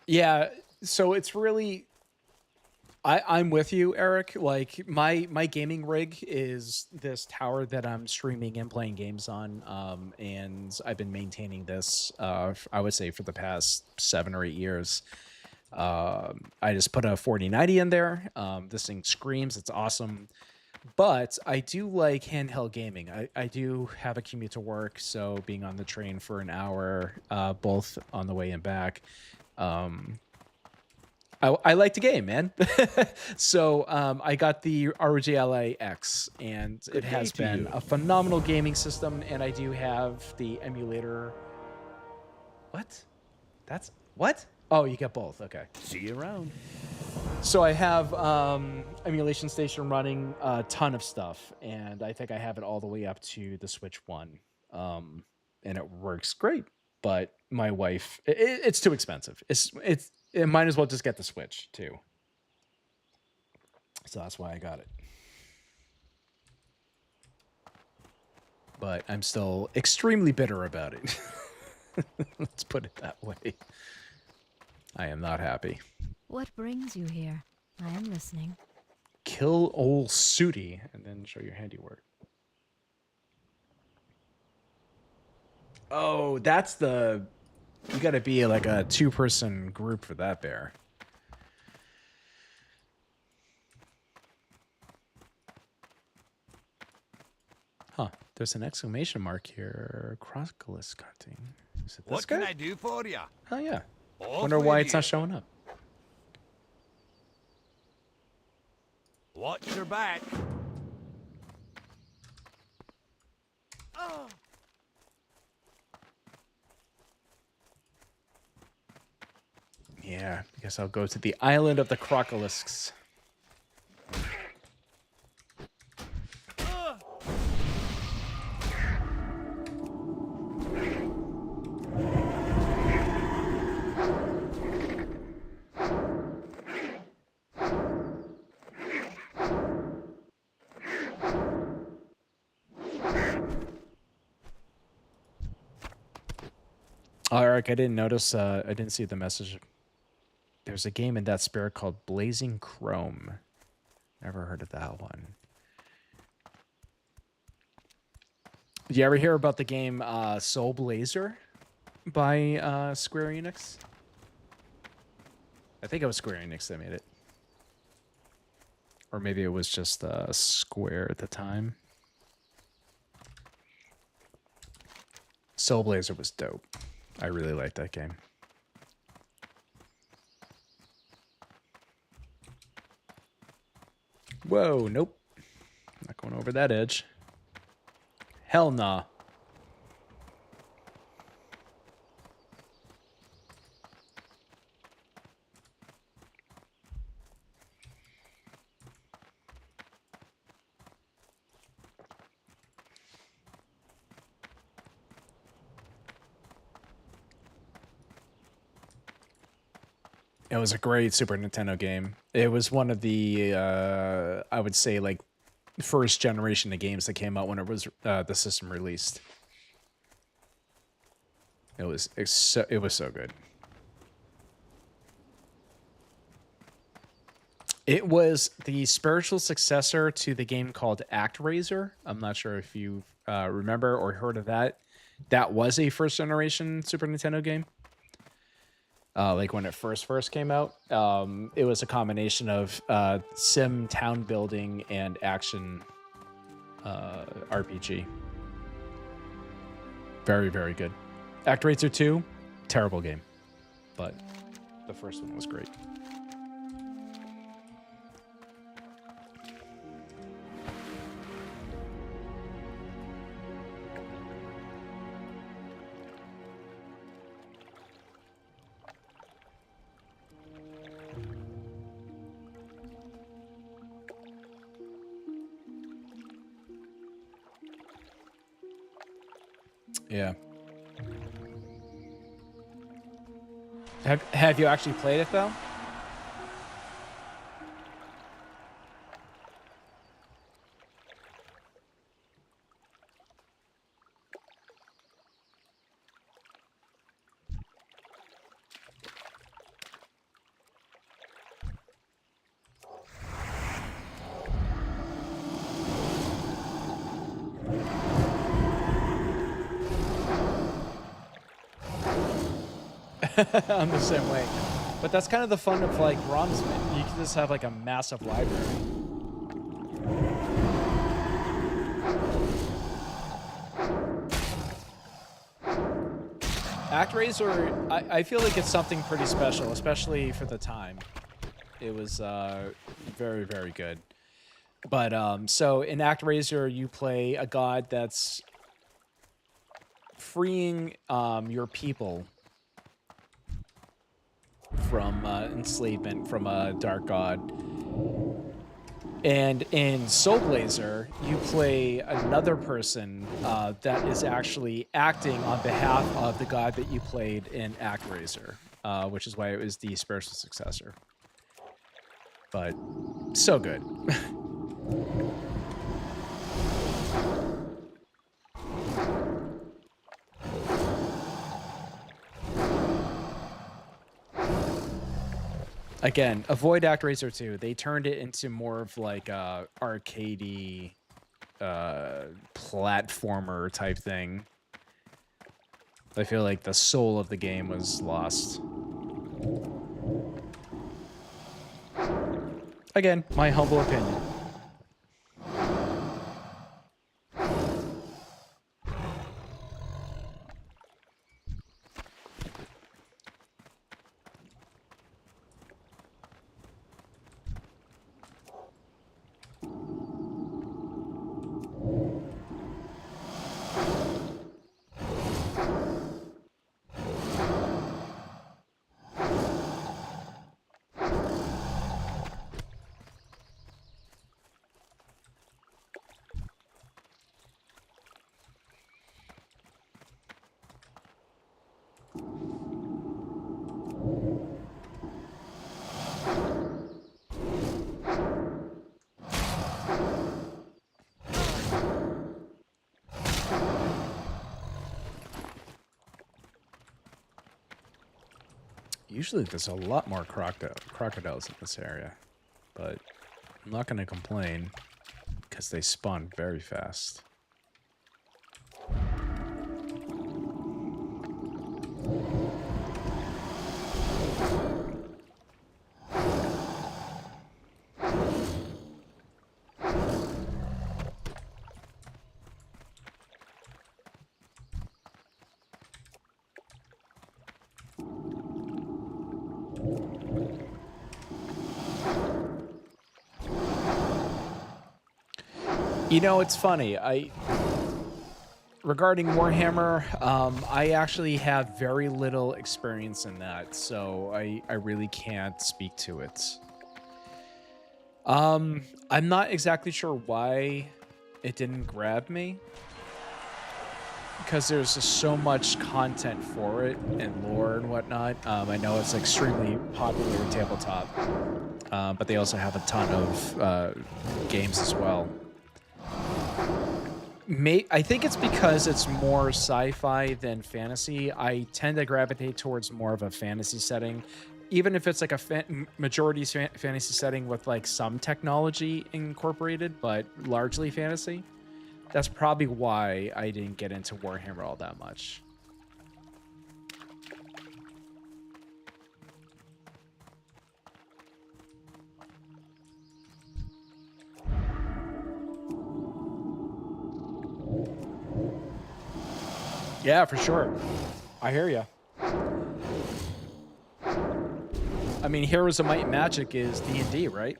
Yeah, so it's really I'm with you, Eric. Like my gaming rig is this tower that I'm streaming and playing games on. And I've been maintaining this I would say for the past 7 or 8 years. I just put a 4090 in there. This thing screams, it's awesome. But I do like handheld gaming. I do have a commute to work, so being on the train for an hour, both on the way and back. I like to game, man. So I got the ROG Ally X, and it has been a phenomenal gaming system. And I do have the emulator. What? That's what? Oh, you get both. Okay. See you around. So I have emulation station running a ton of stuff, and I think I have it all the way up to the Switch 1, and it works great. But my wife, it's too expensive. It might as well just get the Switch too. So that's why I got it. But I'm still extremely bitter about it. Let's put it that way. I am not happy. What brings you here? I am listening. Kill old Sooty and then show your handiwork. Oh, that's the... You gotta be like a 2-person group for that bear. Huh. There's an exclamation mark here. Crocodile hunting. Is it this What guy? can I do for you? Oh, yeah. Off Wonder why with it's you. not showing up. Watch your back. Oh. Yeah, I guess I'll go to the island of the Crocolists. Oh, Eric, I didn't notice. I didn't see the message. There's a game in that spirit called Blazing Chrome. Never heard of that one. Did you ever hear about the game Soul Blazer by Square Enix? I think it was Square Enix that made it. Or maybe it was just Square at the time. Soul Blazer was dope. I really liked that game. Whoa, nope. Not going over that edge. Hell nah. It was a great Super Nintendo game. It was one of the, I would say, like, first generation of games that came out when it was the system released. It was so good. It was the spiritual successor to the game called ActRaiser. I'm not sure if you remember or heard of that. That was a first generation Super Nintendo game. Like when it first came out, it was a combination of sim town building and action RPG. Very, very good. ActRaiser 2, terrible game, but the first one was great. Yeah. Have you actually played it though? I'm the same way. But that's kind of the fun of like ROMs, man. You can just have like a massive library. ActRaiser, I feel like it's something pretty special, especially for the time. It was very, very good. But so in ActRaiser, you play a god that's freeing your people from enslavement from a dark god. And in Soul Blazer, you play another person that is actually acting on behalf of the god that you played in ActRaiser, which is why it was the spiritual successor. But so good. Again, avoid ActRaiser 2. They turned it into more of like a arcadey platformer type thing. I feel like the soul of the game was lost. Again, my humble opinion. Usually there's a lot more crocodiles in this area, but I'm not going to complain because they spawn very fast. You know, it's funny. Regarding Warhammer, I actually have very little experience in that, so I really can't speak to it. I'm not exactly sure why it didn't grab me, because there's just so much content for it and lore and whatnot. I know it's extremely popular in tabletop, but they also have a ton of games as well. I think it's because it's more sci-fi than fantasy. I tend to gravitate towards more of a fantasy setting, even if it's like a majority fantasy setting with like some technology incorporated, but largely fantasy. That's probably why I didn't get into Warhammer all that much. Yeah, for sure. I hear you. I mean, Heroes of Might and Magic is D&D, right?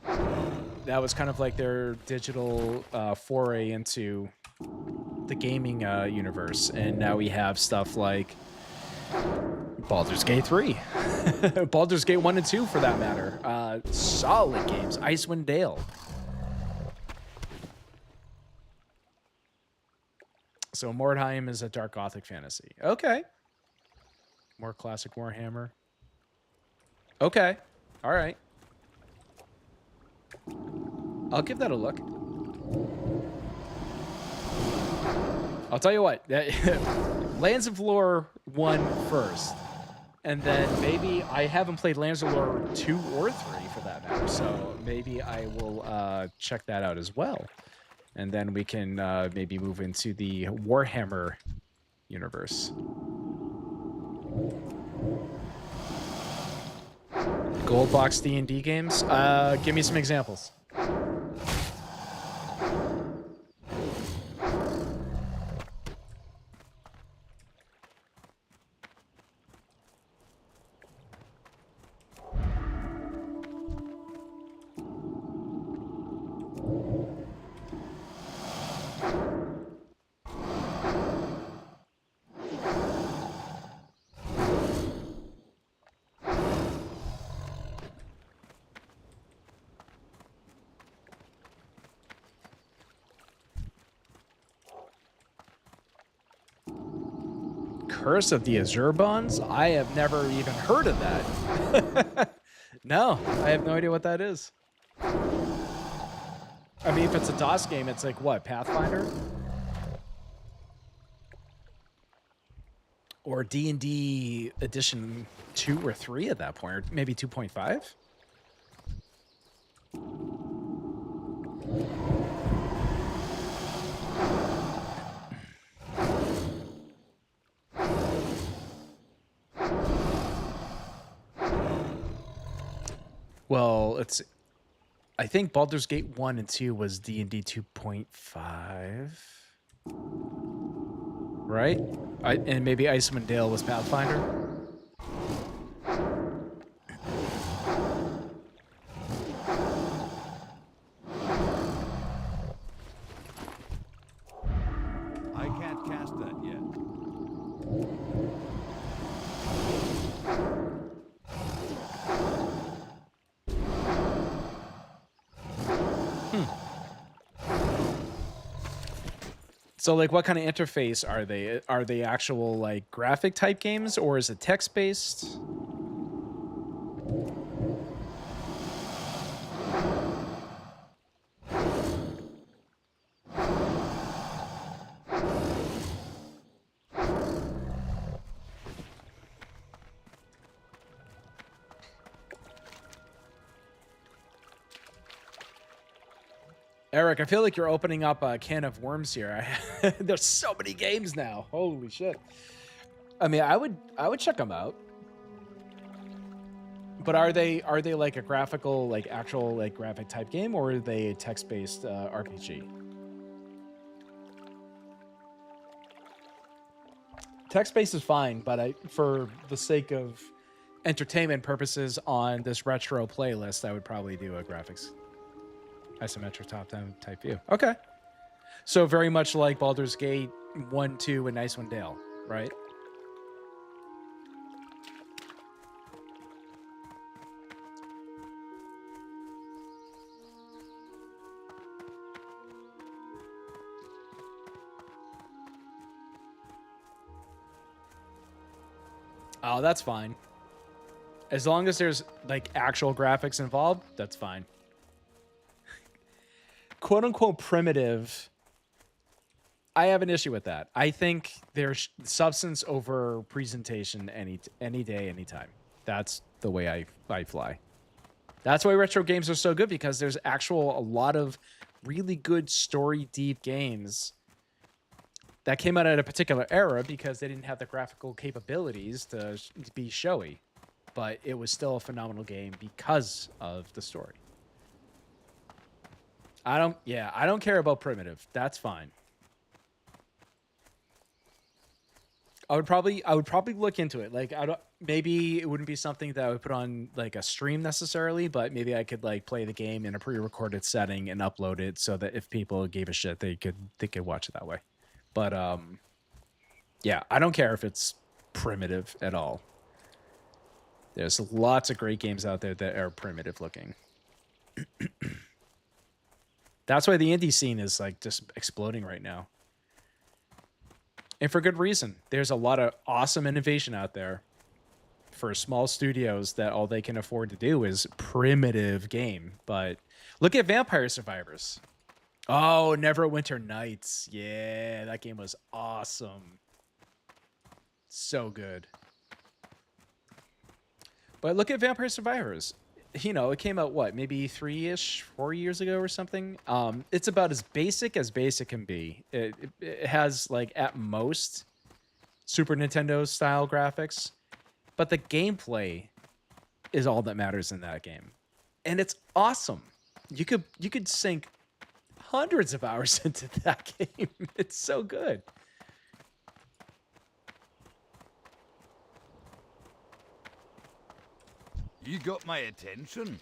That was kind of like their digital foray into the gaming universe. And now we have stuff like Baldur's Gate 3. Baldur's Gate 1 and 2, for that matter. Solid games. Icewind Dale. So Mordheim is a dark gothic fantasy. Okay. More classic Warhammer. Okay. All right. I'll give that a look. I'll tell you what. Lands of Lore 1 first. And then maybe I haven't played Lands of Lore 2 or 3 for that matter. So maybe I will check that out as well. And then we can maybe move into the Warhammer universe. Gold box D&D games? Give me some examples. Curse of the Azure Bonds? I have never even heard of that. No, I have no idea what that is. I mean, if it's a DOS game, it's like what, Pathfinder? Or D&D edition 2 or 3 at that point, or maybe 2.5? Well, I think Baldur's Gate 1 and 2 was D&D 2.5. Right? And maybe Icewind Dale was Pathfinder. I can't cast that yet. So, like, what kind of interface are they? Are they actual, like, graphic type games, or is it text-based? Eric, I feel like you're opening up a can of worms here. There's so many games now. Holy shit. I mean, I would check them out. But are they like a graphical, like actual like graphic type game, or are they a text-based RPG? Text-based is fine, but for the sake of entertainment purposes on this retro playlist, I would probably do a graphics isometric top-down type view. Okay. So very much like Baldur's Gate 1, 2, and Icewind Dale, right? Oh, that's fine. As long as there's like actual graphics involved, that's fine. Quote unquote primitive I have an issue with that. I think there's substance over presentation any day, anytime. That's the way I fly. That's why retro games are so good, because there's a lot of really good story deep games that came out at a particular era because they didn't have the graphical capabilities to be showy, but it was still a phenomenal game because of the story. I don't care about primitive. That's fine. I would probably look into it. Like, maybe it wouldn't be something that I would put on like a stream necessarily, but maybe I could like play the game in a pre-recorded setting and upload it so that if people gave a shit, they could watch it that way. But yeah, I don't care if it's primitive at all. There's lots of great games out there that are primitive looking. That's why the indie scene is like just exploding right now. And for good reason. There's a lot of awesome innovation out there for small studios that all they can afford to do is primitive game. But look at Vampire Survivors. Oh, Neverwinter Nights. Yeah, that game was awesome. So good. But look at Vampire Survivors. You know, it came out, what, maybe 4 years ago or something? It's about as basic can be. It has, like, at most, Super Nintendo style graphics. But the gameplay is all that matters in that game. And it's awesome. You could sink hundreds of hours into that game. It's so good. You got my attention.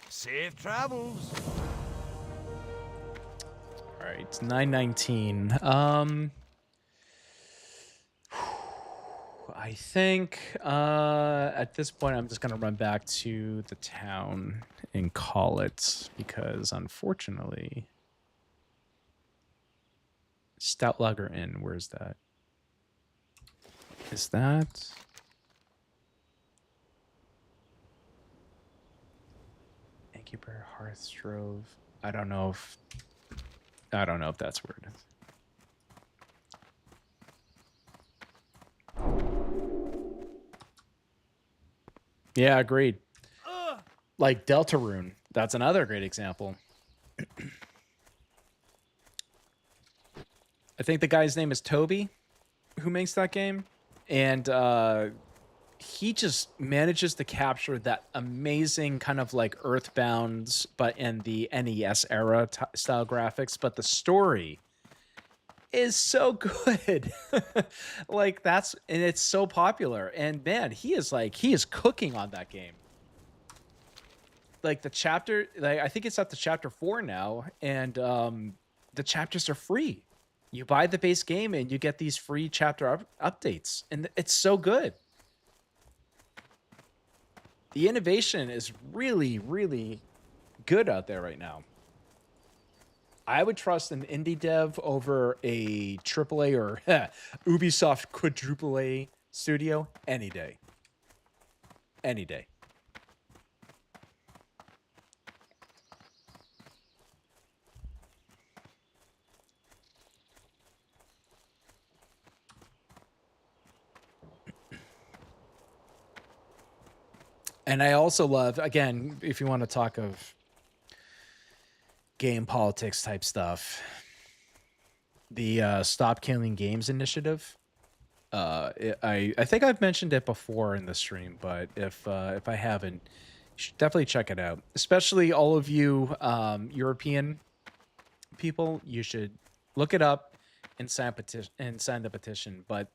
Safe travels. All right, it's 9:19. I think at this point I'm just gonna run back to the town and call it, because unfortunately, Stout Lager Inn. Where's that? Is that? Keeper Hearthstrove. I don't know if that's where it is. Yeah, agreed. Like Deltarune. That's another great example. I think the guy's name is Toby, who makes that game, and he just manages to capture that amazing kind of like Earthbound, but in the NES era style graphics. But the story is so good. Like and it's so popular. And man, he is cooking on that game. Like the chapter, like I think it's up to chapter 4 now, and the chapters are free. You buy the base game and you get these free chapter updates, and it's so good. The innovation is really, really good out there right now. I would trust an indie dev over a AAA or Ubisoft quadruple A studio any day. Any day. And I also love, again, if you want to talk of game politics type stuff, the Stop Killing Games initiative. I think I've mentioned it before in the stream, but if I haven't, you should definitely check it out. Especially all of you European people, you should look it up and sign the petition. But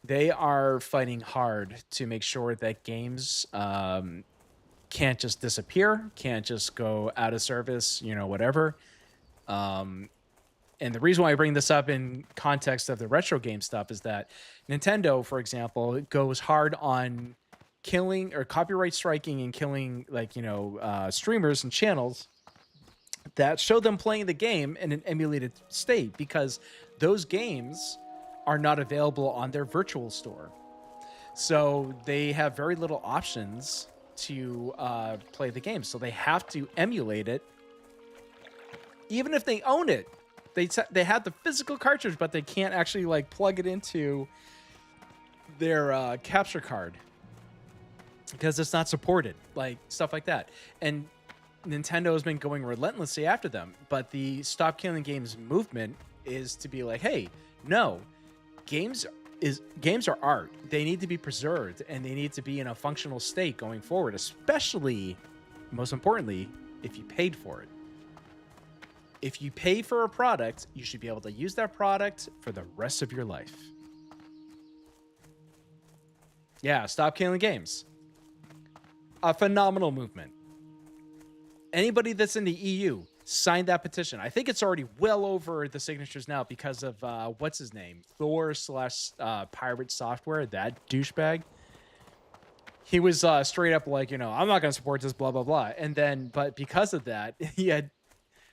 they are fighting hard to make sure that games can't just disappear, can't just go out of service, whatever. And the reason why I bring this up in context of the retro game stuff is that Nintendo, for example, goes hard on killing or copyright striking and killing streamers and channels that show them playing the game in an emulated state, because those games are not available on their virtual store. So they have very little options to play the game. So they have to emulate it, even if they own it. they have the physical cartridge, but they can't actually like plug it into their capture card because it's not supported, like stuff like that. And Nintendo has been going relentlessly after them, but the Stop Killing Games movement is to be like, hey, no, games are art. They need to be preserved and they need to be in a functional state going forward, especially, most importantly, if you paid for it. If you pay for a product, you should be able to use that product for the rest of your life. Yeah, Stop Killing Games. A phenomenal movement. Anybody that's in the EU, sign that petition. I think it's already well over the signatures now because of, what's his name? Thor/Pirate Software, that douchebag. He was straight up like, I'm not going to support this, blah, blah, blah. And then, but because of that, he had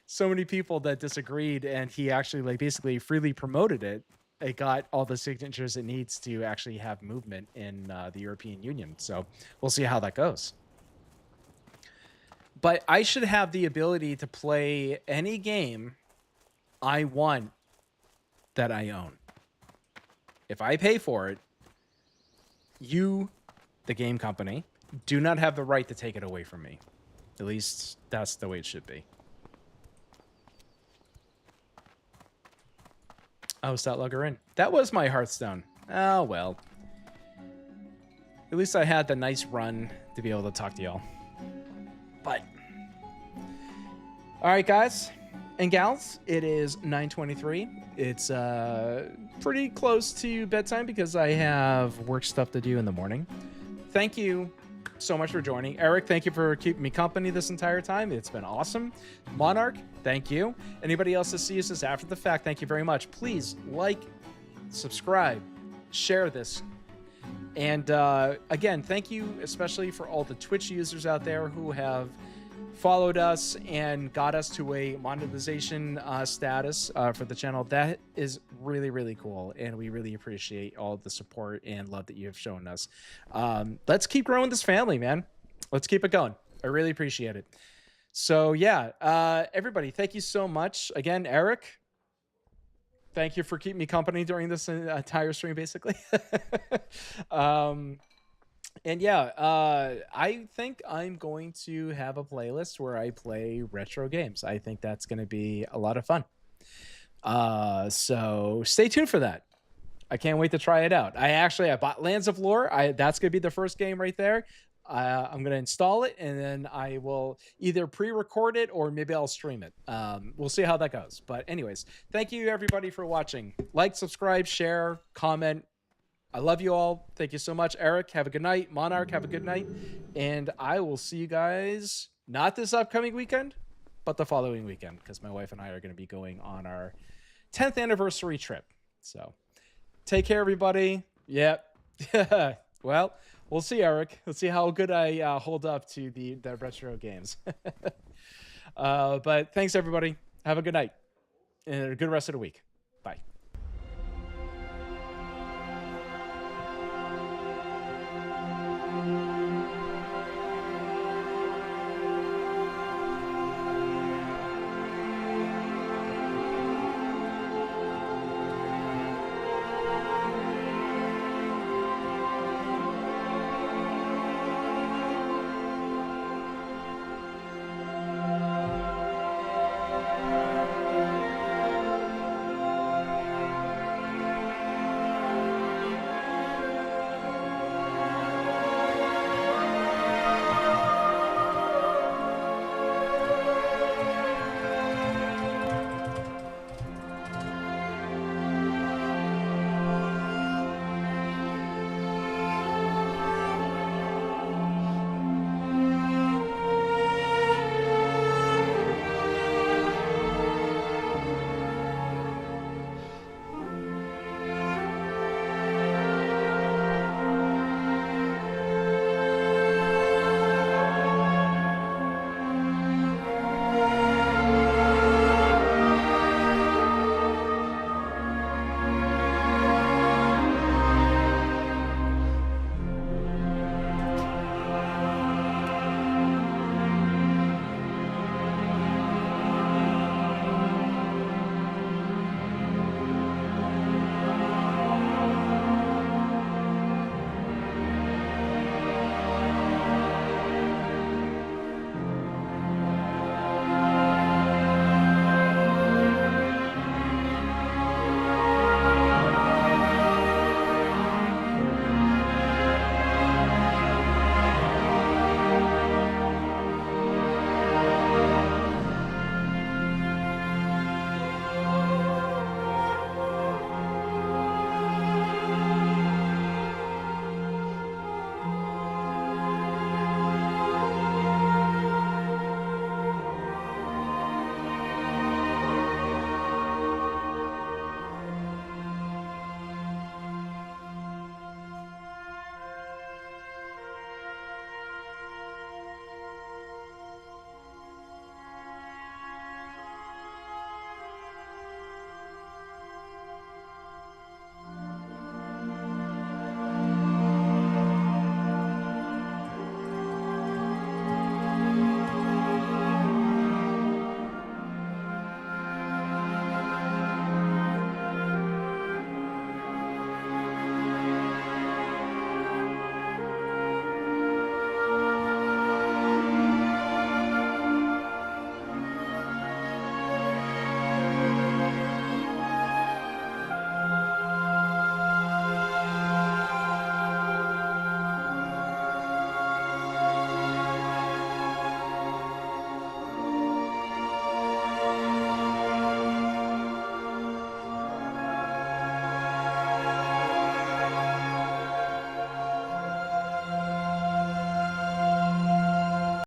so many people that disagreed, and he actually like basically freely promoted it. It got all the signatures it needs to actually have movement in the European Union. So we'll see how that goes. But I should have the ability to play any game I want that I own. If I pay for it, you, the game company, do not have the right to take it away from me. At least that's the way it should be. Oh, start logger in. That was my Hearthstone. Oh, well. At least I had the nice run to be able to talk to y'all. But. All right, guys and gals. It is 9:23. It's pretty close to bedtime because I have work stuff to do in the morning. Thank you so much for joining. Eric, thank you for keeping me company this entire time. It's been awesome. Monarch, thank you. Anybody else that sees this after the fact, thank you very much. Please like, subscribe, share this. And again, thank you especially for all the Twitch users out there who have followed us and got us to a monetization status for the channel. That is really, really cool, and we really appreciate all the support and love that you have shown us. Let's keep growing this family, man. Let's keep it going. I really appreciate it. So yeah, everybody, thank you so much. Again, Eric, thank you for keeping me company during this entire stream, basically. And yeah, I think I'm going to have a playlist where I play retro games. I think that's going to be a lot of fun. So stay tuned for that. I can't wait to try it out. I bought Lands of Lore. That's going to be the first game right there. I'm going to install it, and then I will either pre-record it or maybe I'll stream it. We'll see how that goes. But anyways, thank you everybody for watching. Like, subscribe, share, comment. I love you all. Thank you so much. Eric, have a good night. Monarch, have a good night. And I will see you guys not this upcoming weekend, but the following weekend, because my wife and I are going to be going on our 10th anniversary trip. So take care, everybody. Yep. Well, we'll see, Eric. Let's see how good I hold up to the retro games. But thanks, everybody. Have a good night and a good rest of the week.